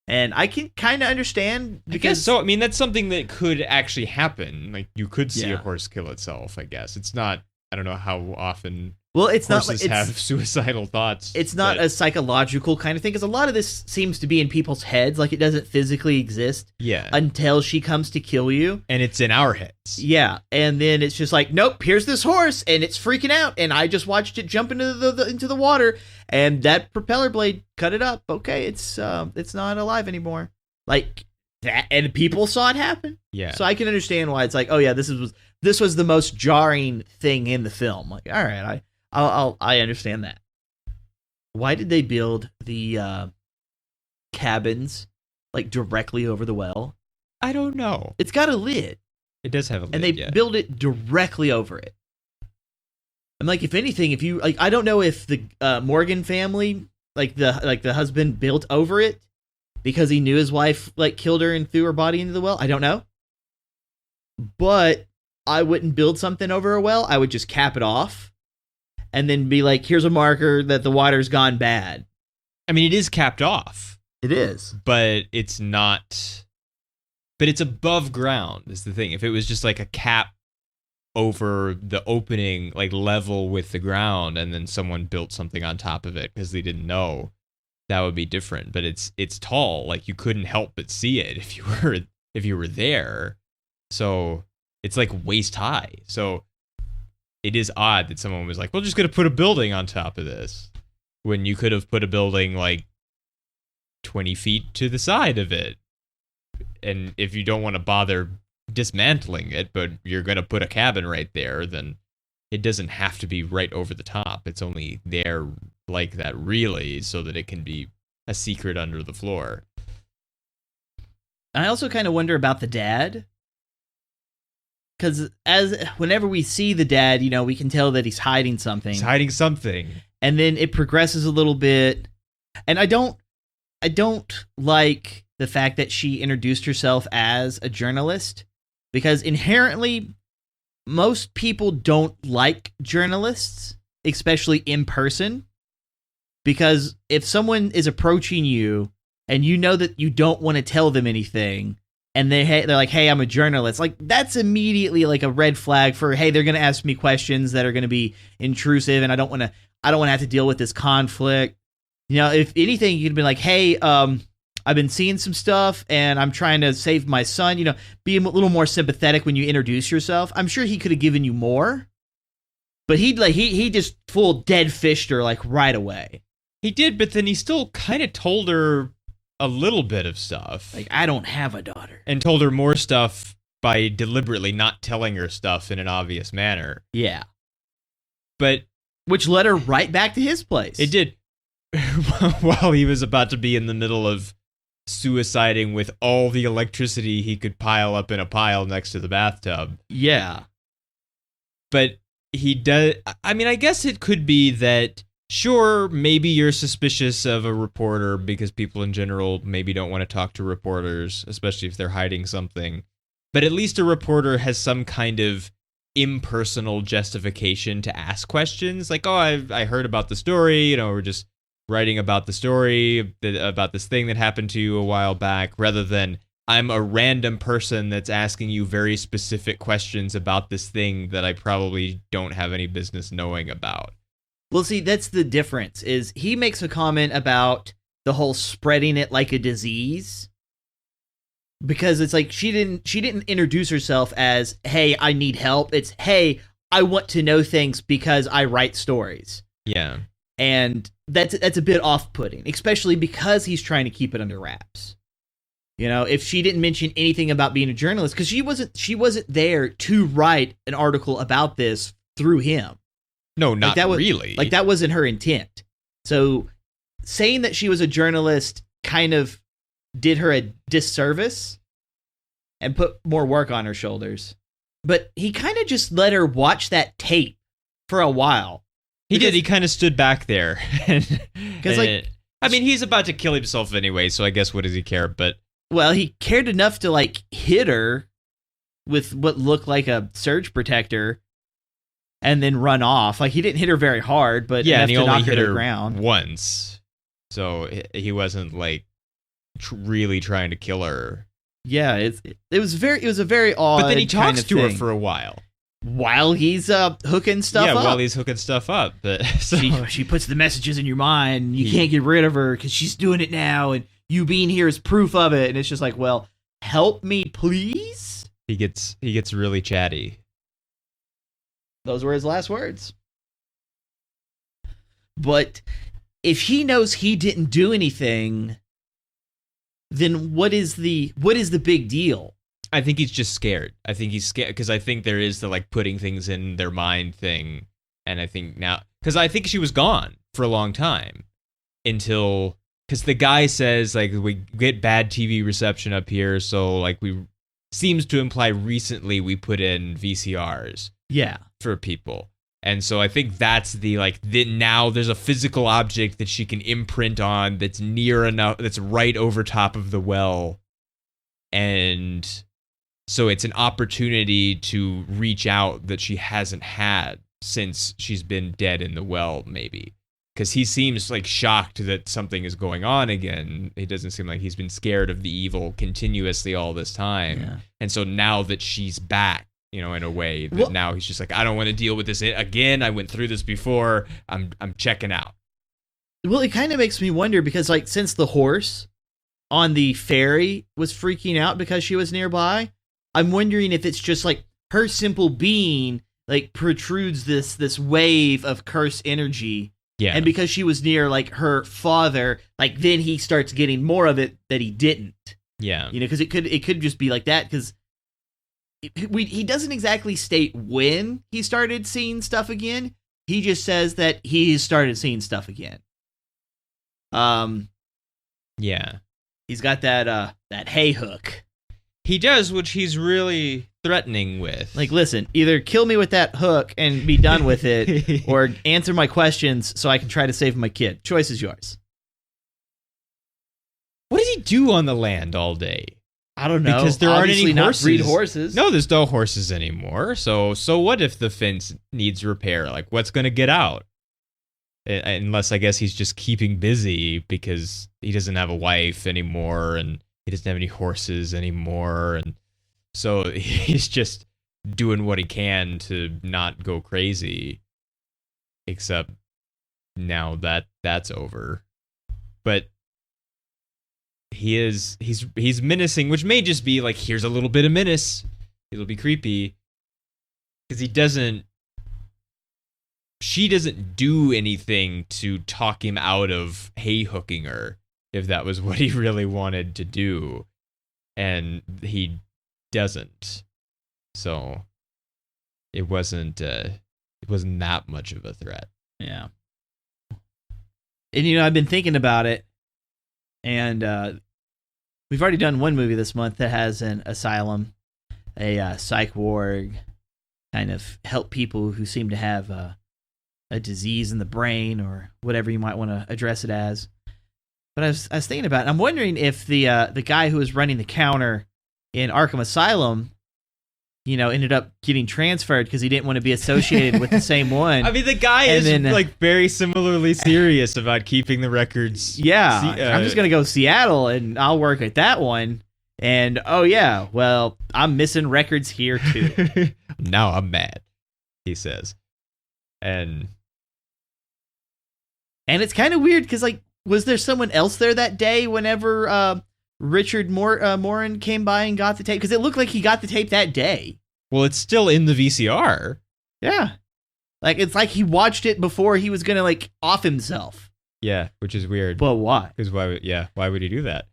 And I can kind of understand, because I guess so. I mean, that's something that could actually happen. Like, you could see Yeah. a horse kill itself, I guess. It's not, I don't know how often well, it's not horses like have suicidal thoughts. it's not but a psychological kind of thing, because a lot of this seems to be in people's heads, like it doesn't physically exist yeah, until she comes to kill you. and it's in our heads. Yeah, and then it's just like, nope, here's this horse, and it's freaking out, and I just watched it jump into the water, and that propeller blade cut it up. Okay, it's not alive anymore. Like that, and people saw it happen. Yeah. So I can understand why it's like, oh yeah, this was the most jarring thing in the film. Like, all right, I understand that. Why did they build the cabins like directly over the well? I don't know. It's got a lid. It does have a lid, And they yeah. build it directly over it. I'm like, if anything, if you like, I don't know if the Morgan family, like the husband, built over it because he knew his wife like killed her and threw her body into the well. I don't know, but I wouldn't build something over a well. I would just cap it off, and then be like, here's a marker that the water's gone bad. I mean, it is capped off, It is. but it's not. But it's above ground, is the thing. If it was just like a cap over the opening, like level with the ground, and then someone built something on top of it because they didn't know, that would be different. But it's tall, like you couldn't help but see it if you were there. So it's like waist high. So it is odd that someone was like, "We're just gonna put a building on top of this," when you could have put a building like 20 feet to the side of it. And if you don't want to bother dismantling it, but you're going to put a cabin right there, then it doesn't have to be right over the top. It's only there like that, really, so that it can be a secret under the floor. I also kind of wonder about the dad. Because whenever we see the dad, we can tell that he's hiding something. He's hiding something. And then it progresses a little bit. And I don't like the fact that she introduced herself as a journalist. Because inherently, most people don't like journalists, especially in person. Because if someone is approaching you and you know that you don't want to tell them anything, and they're like, hey, I'm a journalist, like that's immediately like a red flag for, hey, they're going to ask me questions that are going to be intrusive, and I don't want to have to deal with this conflict. If anything, you'd be like, hey, I've been seeing some stuff and I'm trying to save my son, be a little more sympathetic when you introduce yourself. I'm sure he could have given you more, but he just full dead fished her like right away. He did, but then he still kind of told her a little bit of stuff. Like, I don't have a daughter. And told her more stuff by deliberately not telling her stuff in an obvious manner. Yeah. But which led her right back to his place. It did. While he was about to be in the middle of suiciding with all the electricity he could pile up in a pile next to the bathtub. Yeah. But he does... I mean, I guess it could be that, sure, maybe you're suspicious of a reporter because people in general maybe don't want to talk to reporters, especially if they're hiding something. But at least a reporter has some kind of impersonal justification to ask questions. Like, oh, I heard about the story, we're just writing about the story, about this thing that happened to you a while back, rather than I'm a random person that's asking you very specific questions about this thing that I probably don't have any business knowing about. Well, see, that's the difference, is he makes a comment about the whole spreading it like a disease. Because it's like she didn't introduce herself as, hey, I need help. It's, hey, I want to know things because I write stories. Yeah. And that's a bit off-putting, especially because he's trying to keep it under wraps. If she didn't mention anything about being a journalist, because she wasn't there to write an article about this through him. No, not really. Like, that wasn't her intent. So saying that she was a journalist kind of did her a disservice and put more work on her shoulders. But he kind of just let her watch that tape for a while. He did. He kind of stood back there. Because, I mean, he's about to kill himself anyway, so I guess what does he care? But well, he cared enough to, like, hit her with what looked like a surge protector and then run off. Like, he didn't hit her very hard, but yeah, enough and he to only knock her hit to her the ground once. So he wasn't, like, really trying to kill her. Yeah, it was a very odd. But then he talks kind of to her thing. for a while. While he's hooking stuff up. Yeah, while he's hooking stuff up. But so. She puts the messages in your mind. You can't get rid of her because she's doing it now, and you being here is proof of it. And it's just like, well, help me, please. He gets really chatty. Those were his last words. But if he knows he didn't do anything, then what is the big deal? I think he's just scared. I think he's scared because I think there is the, like, putting things in their mind thing. And I think now, because I think she was gone for a long time until, because the guy says, like, we get bad TV reception up here. So, like, seems to imply recently we put in VCRs. Yeah. For people. And so I think that's now there's a physical object that she can imprint on that's near enough, that's right over top of the well. And so it's an opportunity to reach out that she hasn't had since she's been dead in the well, maybe. Because he seems, like, shocked that something is going on again. It doesn't seem like he's been scared of the evil continuously all this time. Yeah. And so now that she's back, in a way, that now he's just like, I don't want to deal with this again. I went through this before. I'm checking out. Well, it kind of makes me wonder because, like, since the horse on the ferry was freaking out because she was nearby, I'm wondering if it's just, like, her simple being, like, protrudes this wave of cursed energy. Yeah. And because she was near, like, her father, like, then he starts getting more of it that he didn't. Yeah. Because it could just be like that, because he doesn't exactly state when he started seeing stuff again. He just says that he started seeing stuff again. Yeah. He's got that hay hook. He does, which he's really threatening with. Like, listen, either kill me with that hook and be done with it, or answer my questions so I can try to save my kid. Choice is yours. What does he do on the land all day? I don't know. Because there aren't Obviously any horses. not breed horses. No, there's no horses anymore. So what if the fence needs repair? Like, what's going to get out? Unless, I guess, he's just keeping busy because he doesn't have a wife anymore and he doesn't have any horses anymore. And so he's just doing what he can to not go crazy. Except now that's over. But he's menacing, which may just be like, here's a little bit of menace. It'll be creepy. Because she doesn't do anything to talk him out of hooking her, if that was what he really wanted to do. And he doesn't. So it wasn't that much of a threat. Yeah. And, I've been thinking about it, and we've already done one movie this month that has an asylum, a psych ward, kind of help people who seem to have a disease in the brain or whatever you might want to address it as. But I was thinking about it. I'm wondering if the guy who was running the counter in Arkham Asylum, ended up getting transferred because he didn't want to be associated with the same one. I mean, the guy is very similarly serious about keeping the records. Yeah, I'm just gonna go to Seattle and I'll work at that one. And oh yeah, well, I'm missing records here too. Now I'm mad, he says, and it's kind of weird because was there someone else there that day whenever Richard Morin came by and got the tape? Because it looked like he got the tape that day. Well, it's still in the VCR. Yeah. It's like he watched it before he was going to, off himself. Yeah, which is weird. But why? Because why would he do that?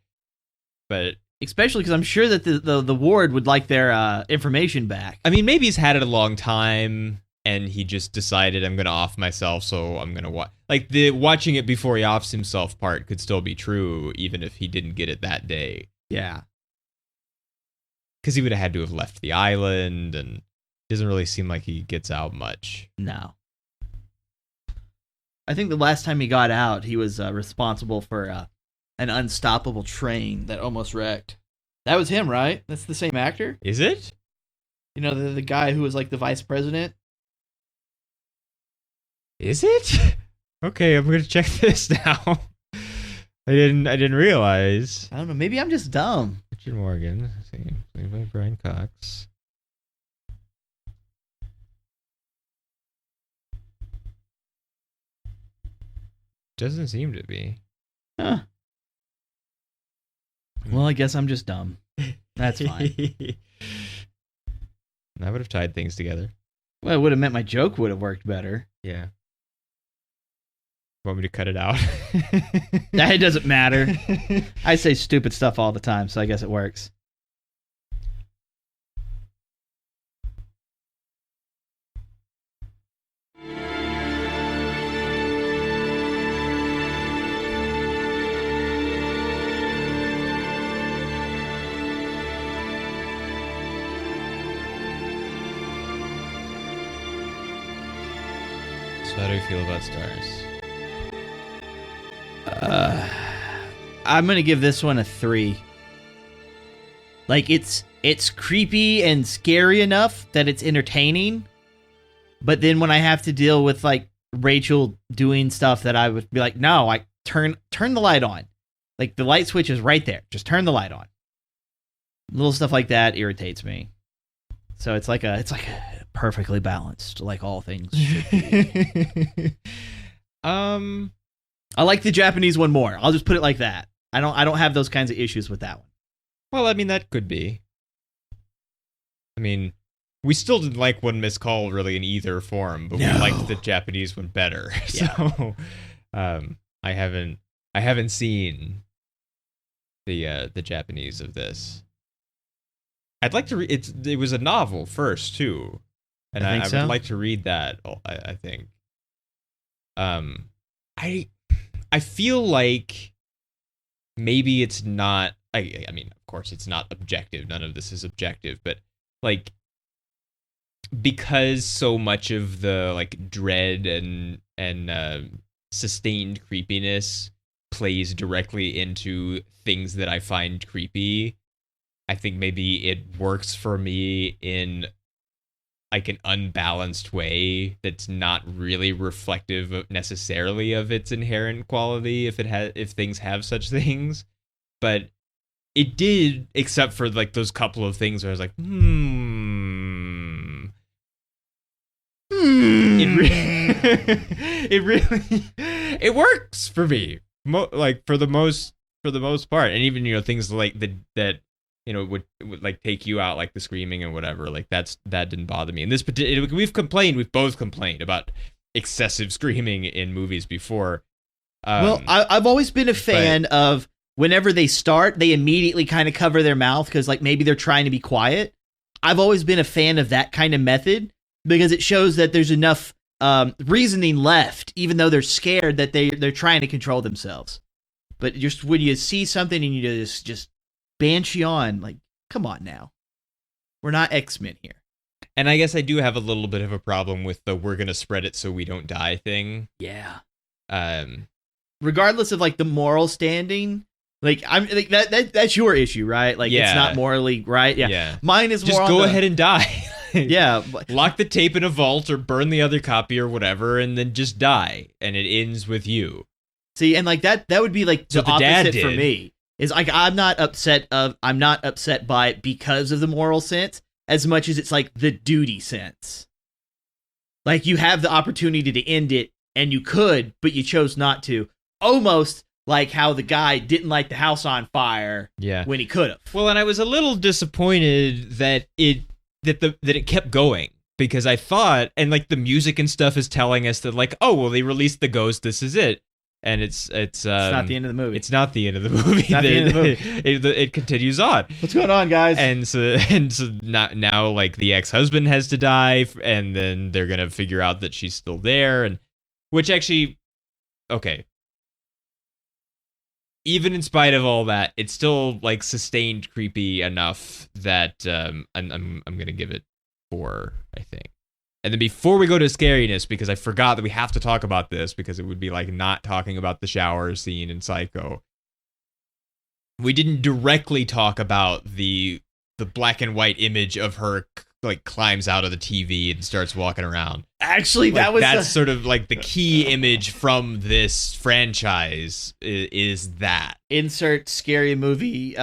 But especially because I'm sure that the ward would like their information back. I mean, maybe he's had it a long time and he just decided, I'm going to off myself, so I'm going to watch. The watching it before he offs himself part could still be true, even if he didn't get it that day. Yeah. Because he would have had to have left the island, and it doesn't really seem like he gets out much. No. I think the last time he got out, he was responsible for an unstoppable train that almost wrecked. That was him, right? That's the same actor? Is it? The guy who was the vice president? Is it? Okay, I'm gonna check this now. I didn't realize. I don't know. Maybe I'm just dumb. Richard Morgan, played by Brian Cox. Doesn't seem to be. Huh. Well, I guess I'm just dumb. That's fine. I would have tied things together. Well, it would have meant my joke would have worked better. Yeah. Want me to cut it out? It doesn't matter. I say stupid stuff all the time, so I guess it works. So how do you feel about stars? I'm gonna give this one a 3. It's creepy and scary enough that it's entertaining, but then when I have to deal with Rachel doing stuff that I would be like, no, turn the light on. The light switch is right there. Just turn the light on. Little stuff like that irritates me. So it's like a perfectly balanced, like all things should be. I like the Japanese one more. I'll just put it like that. I don't have those kinds of issues with that one. Well, I mean, that could be. I mean, we still didn't like One Missed Call really in either form, but we liked the Japanese one better. Yeah. So, I haven't seen the Japanese of this. I'd like to read. It was a novel first too, and I would like to read that. I think. I feel like maybe it's not I mean, of course, it's not objective. None of this is objective, but like because so much of the like dread and sustained creepiness plays directly into things that I find creepy. I think maybe it works for me in like an unbalanced way that's not really reflective necessarily of its inherent quality if things have such things. But it did, except for like those couple of things where I was like, it really it works for me. Like for the most part, and even things like that would like take you out, like the screaming and whatever. Like that didn't bother me. And this we've both complained about excessive screaming in movies before. Well, I've always been a fan of whenever they start, they immediately kind of cover their mouth because like maybe they're trying to be quiet. I've always been a fan of that kind of method because it shows that there's enough reasoning left, even though they're scared that they're trying to control themselves. But just when you see something and you just banshee on, like, come on now. We're not X-Men here. And I guess I do have a little bit of a problem with the we're going to spread it so we don't die thing. Yeah. Regardless of like the moral standing, like I'm like that's your issue, right? Like it's not morally right. Yeah. Mine is just more go ahead and die. Yeah. Lock the tape in a vault or burn the other copy or whatever and then just die and it ends with you. See, and like that would be like the opposite for me. Is like I'm not upset by it because of the moral sense as much as it's like the duty sense. Like you have the opportunity to end it and you could, but you chose not to. Almost like how the guy didn't light the house on fire when he could have. Well, and I was a little disappointed that it kept going because I thought, and like the music and stuff is telling us that like, oh, well, they released the ghost, this is it. And it's not the end of the movie. It's not the end of the movie. Not the end of the movie. It continues on. What's going on, guys? And so now like the ex-husband has to die, and then they're gonna figure out that she's still there, and which actually, okay. Even in spite of all that, it's still like sustained creepy enough that I'm gonna give it 4, I think. And then before we go to scariness, because I forgot that we have to talk about this, because it would be like not talking about the shower scene in Psycho. We didn't directly talk about the black and white image of her like climbs out of the TV and starts walking around. Actually, that's sort of like the key image from this franchise is that. Insert scary movie.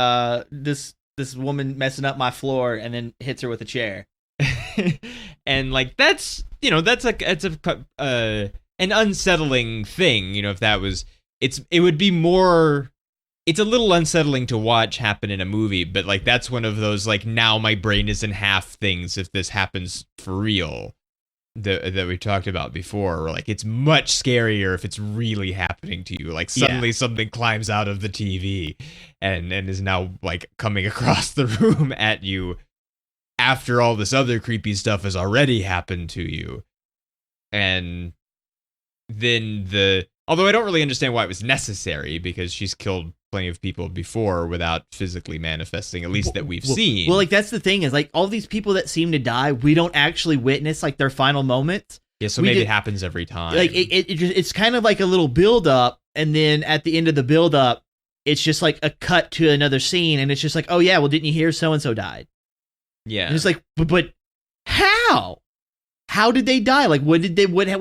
This woman messing up my floor and then hits her with a chair. And like that's an unsettling thing, if that was it would be more. It's a little unsettling to watch happen in a movie, but like that's one of those like now my brain is in half things if this happens for real that we talked about before. Or like it's much scarier if it's really happening to you. Like suddenly something climbs out of the TV and is now like coming across the room at you after all this other creepy stuff has already happened to you. And then although I don't really understand why it was necessary, because she's killed plenty of people before without physically manifesting, at least that we've seen. Well, like that's the thing is like all these people that seem to die, we don't actually witness like their final moments. Yeah, so maybe it happens every time. Like it's kind of like a little build up, and then at the end of the build up, it's just like a cut to another scene, and it's just like, oh yeah, well didn't you hear so and so died? Yeah, and it's like, but how? How did they die? Like what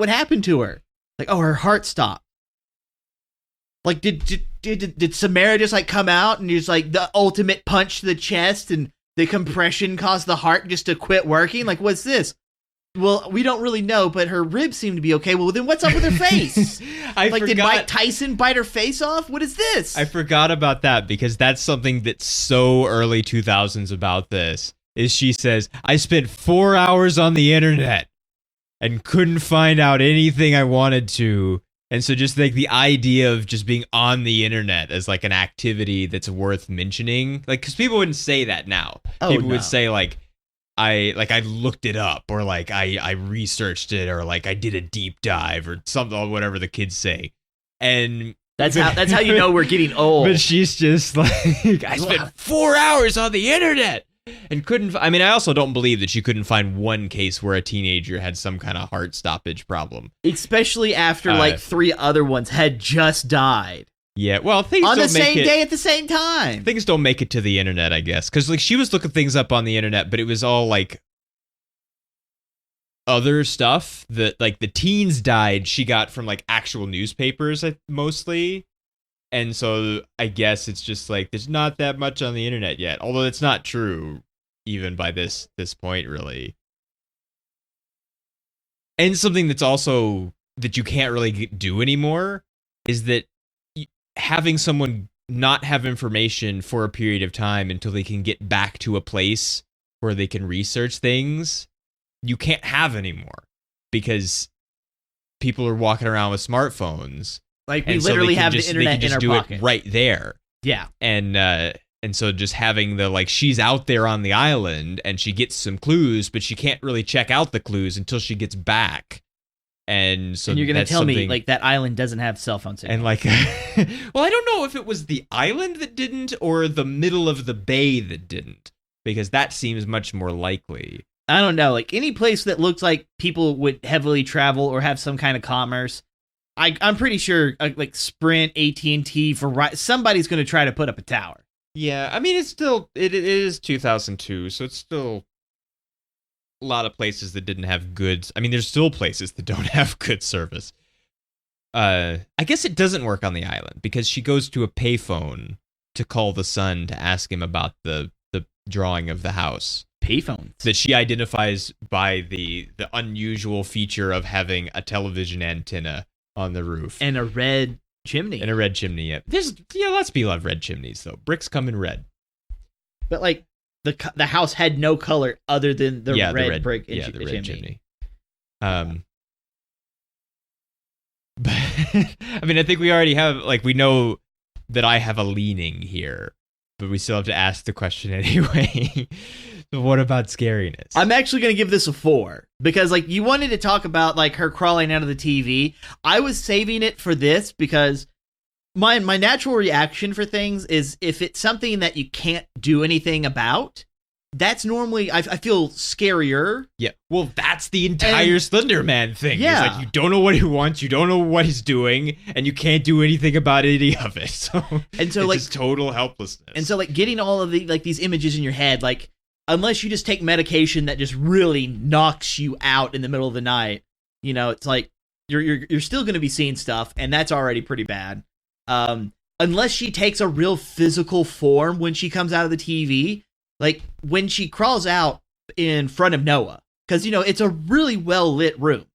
happened to her? Like, oh, her heart stopped. Like, did Samara just like come out and just like the ultimate punch to the chest and the compression caused the heart just to quit working? Like, what's this? Well, we don't really know, but her ribs seem to be okay. Well, then what's up with her face? Did Mike Tyson bite her face off? What is this? I forgot about that because that's something that's so early 2000s about this. Is she says, I spent 4 hours on the internet and couldn't find out anything I wanted to. And so just like the idea of just being on the internet as like an activity that's worth mentioning, like, because people wouldn't say that now. People would say like, I looked it up, or like I researched it, or like I did a deep dive or something, or whatever the kids say. And That's how you know we're getting old. But she's just like, I spent 4 hours on the internet and couldn't. I mean, I also don't believe that she couldn't find one case where a teenager had some kind of heart stoppage problem, especially after like 3 other ones had just died. Yeah, well, things on don't the same day at the same time. Things don't make it to the internet, I guess, because like she was looking things up on the internet, but it was all like other stuff that like the teens died. She got from like actual newspapers mostly, and so I guess it's just like there's not that much on the internet yet. Although it's not true even by this point, really. And something that's also that you can't really do anymore is that having someone not have information for a period of time until they can get back to a place where they can research things, you can't have anymore because people are walking around with smartphones. Like we literally have the internet in our pocket. It right there. Yeah. And so just having the like she's out there on the island and she gets some clues, but she can't really check out the clues until she gets back. And so you're going to tell me like that island doesn't have cell phone signal. And like, well, I don't know if it was the island that didn't or the middle of the bay that didn't, because that seems much more likely. I don't know. Like any place that looks like people would heavily travel or have some kind of commerce, I'm pretty sure like Sprint, AT&T, Verizon, somebody's going to try to put up a tower. Yeah, I mean, it's still, it is 2002, so it's still a lot of places that didn't have good. I mean, there's still places that don't have good service. I guess it doesn't work on the island because she goes to a payphone to call the son to ask him about the drawing of the house. Payphones that she identifies by the unusual feature of having a television antenna on the roof and a red chimney. Yeah. There's lots of people have red chimneys though. Bricks come in red. But like the house had no color other than the red brick and the red chimney. But I mean, I think we already have, like, we know that I have a leaning here, but we still have to ask the question anyway. So what about scariness? I'm actually going to give this a 4 because, like, you wanted to talk about, like, her crawling out of the TV. I was saving it for this because my natural reaction for things is if it's something that you can't do anything about, that's normally, I feel scarier. Yeah. Well, that's the entire Slender Man thing. Yeah. It's like you don't know what he wants, you don't know what he's doing, and you can't do anything about any of it. So it's like just total helplessness. And so like getting all of the like these images in your head, like unless you just take medication that just really knocks you out in the middle of the night, you know, it's like you're still going to be seeing stuff, and that's already pretty bad. Unless she takes a real physical form when she comes out of the TV. Like, when she crawls out in front of Noah, because, you know, it's a really well-lit room,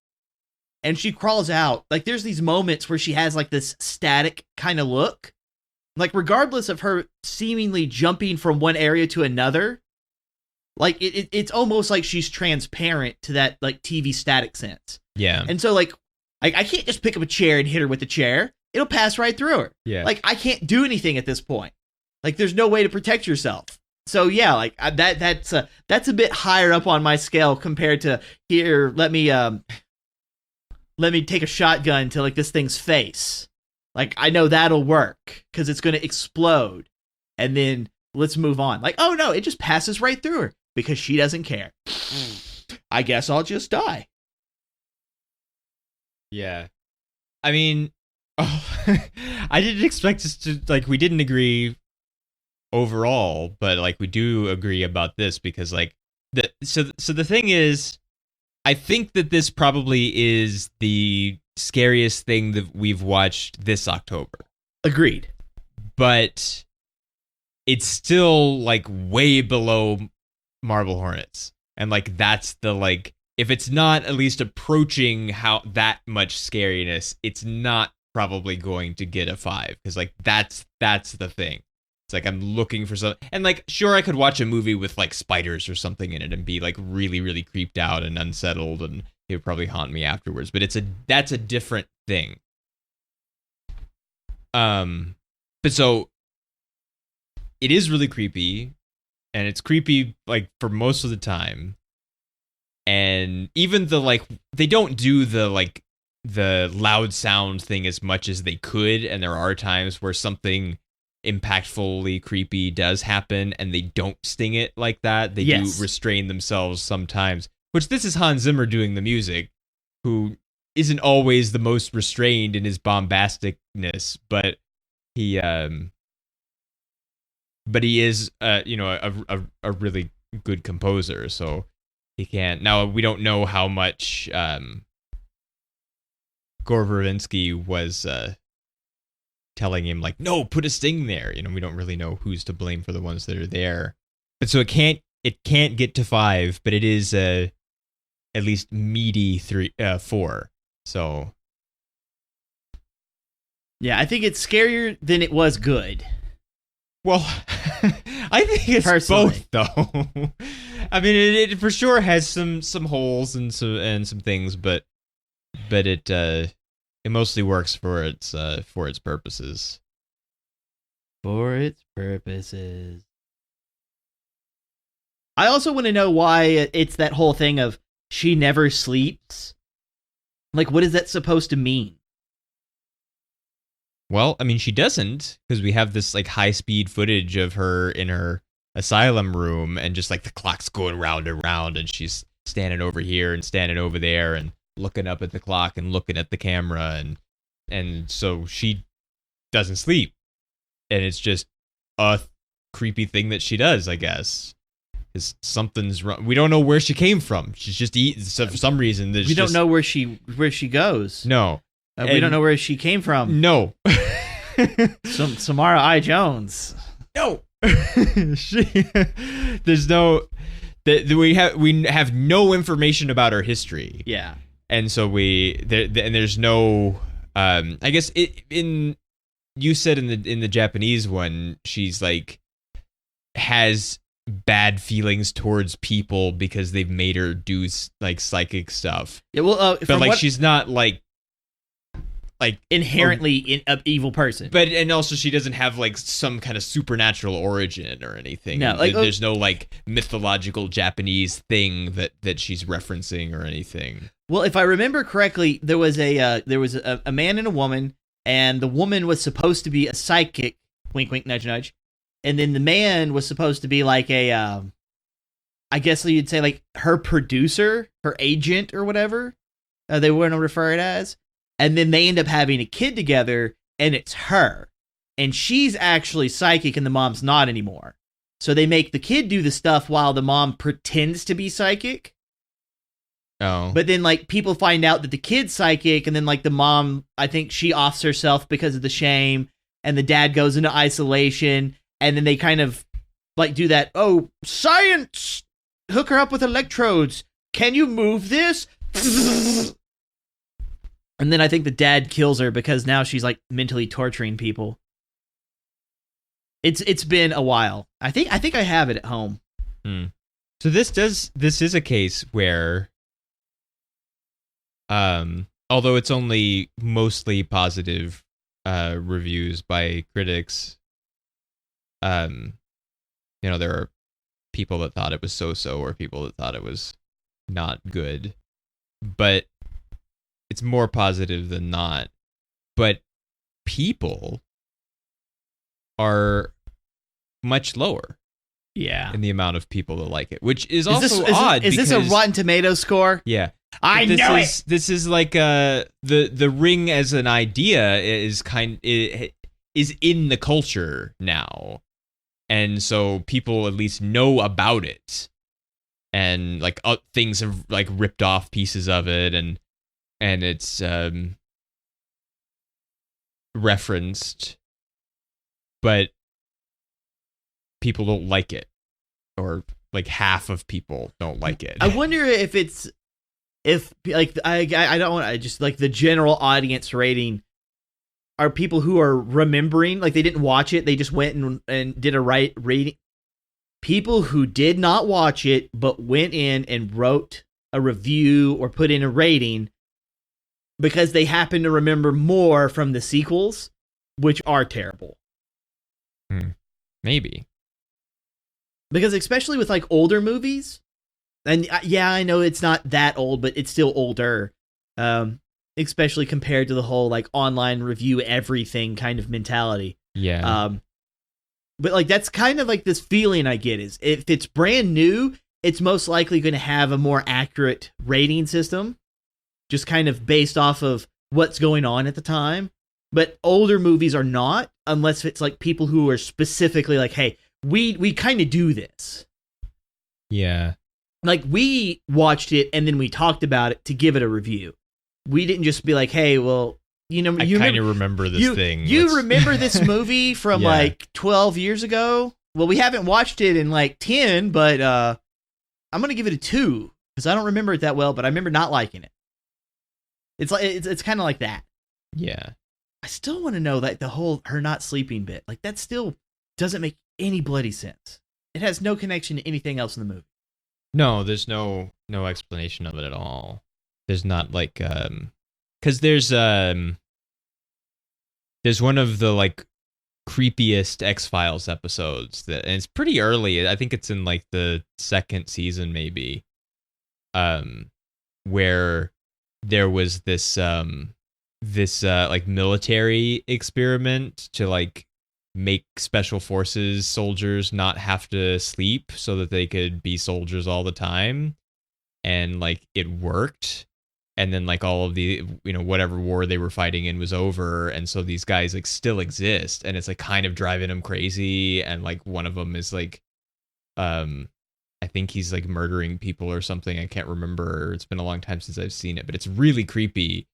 and she crawls out, like, there's these moments where she has, like, this static kind of look. Like, regardless of her seemingly jumping from one area to another, like, it's almost like she's transparent to that, like, TV static sense. Yeah. And so, like, I can't just pick up a chair and hit her with the chair. It'll pass right through her. Yeah. Like, I can't do anything at this point. Like, there's no way to protect yourself. So yeah, like that's a bit higher up on my scale compared to here. Let me take a shotgun to like this thing's face. Like I know that'll work because it's gonna explode, and then let's move on. Like oh no, it just passes right through her because she doesn't care. I guess I'll just die. Yeah, I mean, I didn't expect us to like. We didn't agree overall, but like we do agree about this because like so the thing is, I think that this probably is the scariest thing that we've watched this October. Agreed. But it's still like way below Marble Hornets, and like that's the like if it's not at least approaching how that much scariness, it's not probably going to get a 5 because like that's the thing. It's like I'm looking for something, and like sure I could watch a movie with like spiders or something in it and be like really really creeped out and unsettled, and it would probably haunt me afterwards. But that's a different thing. But so it is really creepy, and it's creepy like for most of the time. And even the like they don't do the like loud sound thing as much as they could, and there are times where something impactfully creepy does happen and they don't sting it like that. They do restrain themselves sometimes, which this is Hans Zimmer doing the music, who isn't always the most restrained in his bombasticness, but he is a really good composer, so he can't. Now we don't know how much Gore Verbinski was telling him, like, no, put a sting there. We don't really know who's to blame for the ones that are there. But so it can't get to 5, but it is at least meaty 4. So yeah, I think it's scarier than it was good. Well, I think it's personally both, though. I mean, it for sure has some holes and some things, but it mostly works for its purposes. For its purposes. I also want to know why it's that whole thing of she never sleeps. Like, what is that supposed to mean? Well, I mean, she doesn't, because we have this like high-speed footage of her in her asylum room, and just like the clock's going round and round, and she's standing over here and standing over there and looking up at the clock and looking at the camera, and so she doesn't sleep, and it's just a creepy thing that she does, I guess. Because something's wrong. We don't know where she came from. She's just eating. So for some reason, we don't know where she goes. No, we don't know where she came from. No. Samara I. Jones. No. There's no. We have no information about her history. Yeah. And so there's no. I guess you said in the Japanese one, she's like has bad feelings towards people because they've made her do like psychic stuff. Yeah, well, but like she's not like inherently an evil person. But and also she doesn't have like some kind of supernatural origin or anything. No, like, there's no like mythological Japanese thing that she's referencing or anything. Well, if I remember correctly, there was a man and a woman, and the woman was supposed to be a psychic. Wink, wink, nudge, nudge. And then the man was supposed to be like I guess you'd say like her producer, her agent or whatever they want to refer it as. And then they end up having a kid together, and it's her. And she's actually psychic, and the mom's not anymore. So they make the kid do the stuff while the mom pretends to be psychic. Oh. But then like people find out that the kid's psychic, and then like the mom, I think she offs herself because of the shame, and the dad goes into isolation. And then they kind of like do that, oh, science, hook her up with electrodes. Can you move this? And then I think the dad kills her because now she's like mentally torturing people. It's been a while. I think I have it at home. So this is a case where, although it's only mostly positive reviews by critics, there are people that thought it was so-so or people that thought it was not good, but it's more positive than not. But people are much lower. Yeah. In the amount of people that like it, which is also odd. Is this a Rotten Tomatoes score? Yeah. I know it. This is like the Ring as an idea is in the culture now. And so people at least know about it, and like things have like ripped off pieces of it, and it's referenced, but people don't like it, or like half of people don't like it. I wonder if I don't want, I just like the general audience rating are people who are remembering, like they didn't watch it, they just went and did a rating. People who did not watch it but went in and wrote a review or put in a rating because they happen to remember more from the sequels, which are terrible. Maybe. Because especially with like older movies, and yeah, I know it's not that old, but it's still older. especially compared to the whole like online review everything kind of mentality. Yeah. But like that's kind of like this feeling I get is if it's brand new, it's most likely going to have a more accurate rating system, just kind of based off of what's going on at the time. But older movies are not, unless it's like people who are specifically like, hey, we kind of do this. Yeah. Like we watched it and then we talked about it to give it a review. We didn't just be like, hey, well, you know, I kind of remember this thing. You remember this movie from Yeah. like 12 years ago? Well, we haven't watched it in like 10, but I'm going to give it a 2 because I don't remember it that well, but I remember not liking it. It's like it's kind of like that. Yeah. I still want to know that the whole her not sleeping bit, like that still doesn't make any bloody sense. It has no connection to anything else in the movie. No, there's no explanation of it at all. There's not like because there's one of the like creepiest X-Files episodes that, and it's pretty early. I think it's in like the second season maybe, where there was this like military experiment to like make special forces soldiers not have to sleep so that they could be soldiers all the time, and like it worked. And then like all of the, you know, whatever war they were fighting in was over, and so these guys like still exist, and it's like kind of driving them crazy. And like one of them is like I think he's like murdering people or something. I can't remember. It's been a long time since I've seen it, but it's really creepy.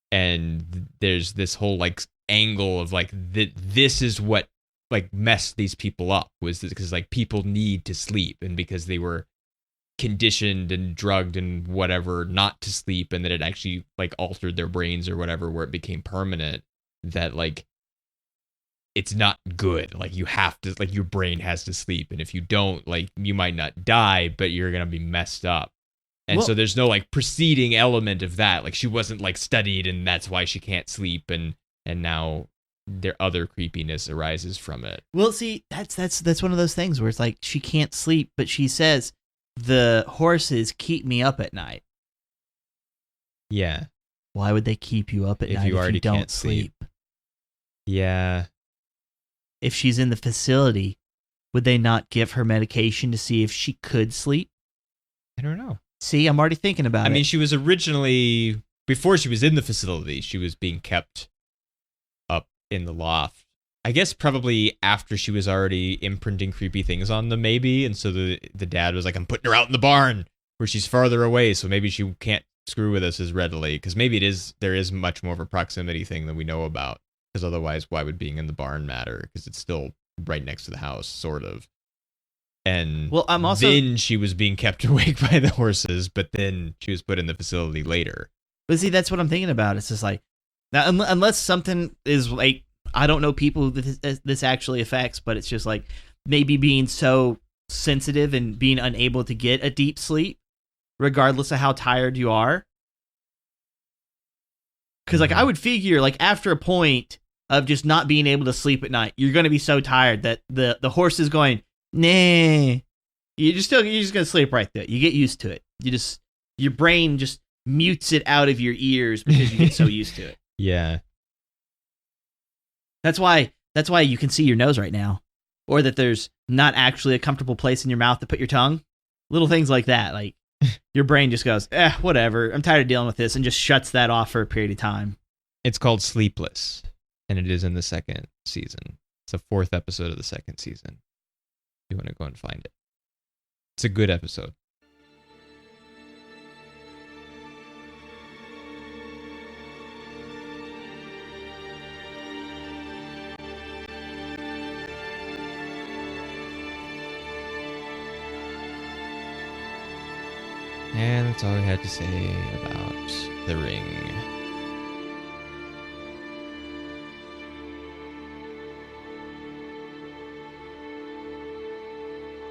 And there's this whole like angle of like this is what like messed these people up, was because like people need to sleep, and because they were conditioned and drugged and whatever not to sleep, and that it actually like altered their brains or whatever, where it became permanent, that like it's not good. Like you have to, like your brain has to sleep, and if you don't, like you might not die, but you're gonna be messed up. And so there's no like preceding element of that. Like she wasn't like studied, and that's why she can't sleep, and now their other creepiness arises from it. Well, see, that's one of those things where it's like she can't sleep, but she says the horses keep me up at night. Yeah. Why would they keep you up at night if you don't can't sleep? Yeah. If she's in the facility, would they not give her medication to see if she could sleep? I don't know. See, I'm already thinking about it. I mean, she was originally, before she was in the facility, she was being kept up in the loft. I guess probably after she was already imprinting creepy things on them, maybe. And so the dad was like, I'm putting her out in the barn where she's farther away, so maybe she can't screw with us as readily. Because maybe there is much more of a proximity thing than we know about. Because otherwise, why would being in the barn matter? Because it's still right next to the house, sort of. And then she was being kept awake by the horses, but then she was put in the facility later. But see, that's what I'm thinking about. It's just like, now, unless something is like, I don't know people that this actually affects, but it's just like maybe being so sensitive and being unable to get a deep sleep, regardless of how tired you are. Because like I would figure like after a point of just not being able to sleep at night, you're going to be so tired that the horse is going, nah. You're just going to sleep right there. You get used to it. Your brain just mutes it out of your ears because you get so used to it. Yeah. That's why you can see your nose right now, or that there's not actually a comfortable place in your mouth to put your tongue. Little things like that. Like your brain just goes, whatever. I'm tired of dealing with this, and just shuts that off for a period of time. It's called Sleepless, and it is in the second season. It's the 4th episode of the second season. If you want to go and find it. It's a good episode. And that's all I had to say about The Ring.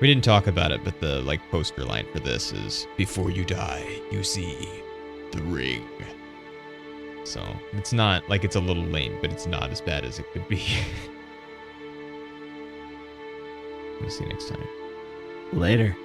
We didn't talk about it, but the like poster line for this is, "Before you die, you see the ring." So it's not like, it's a little lame, but it's not as bad as it could be. We'll see you next time. Later.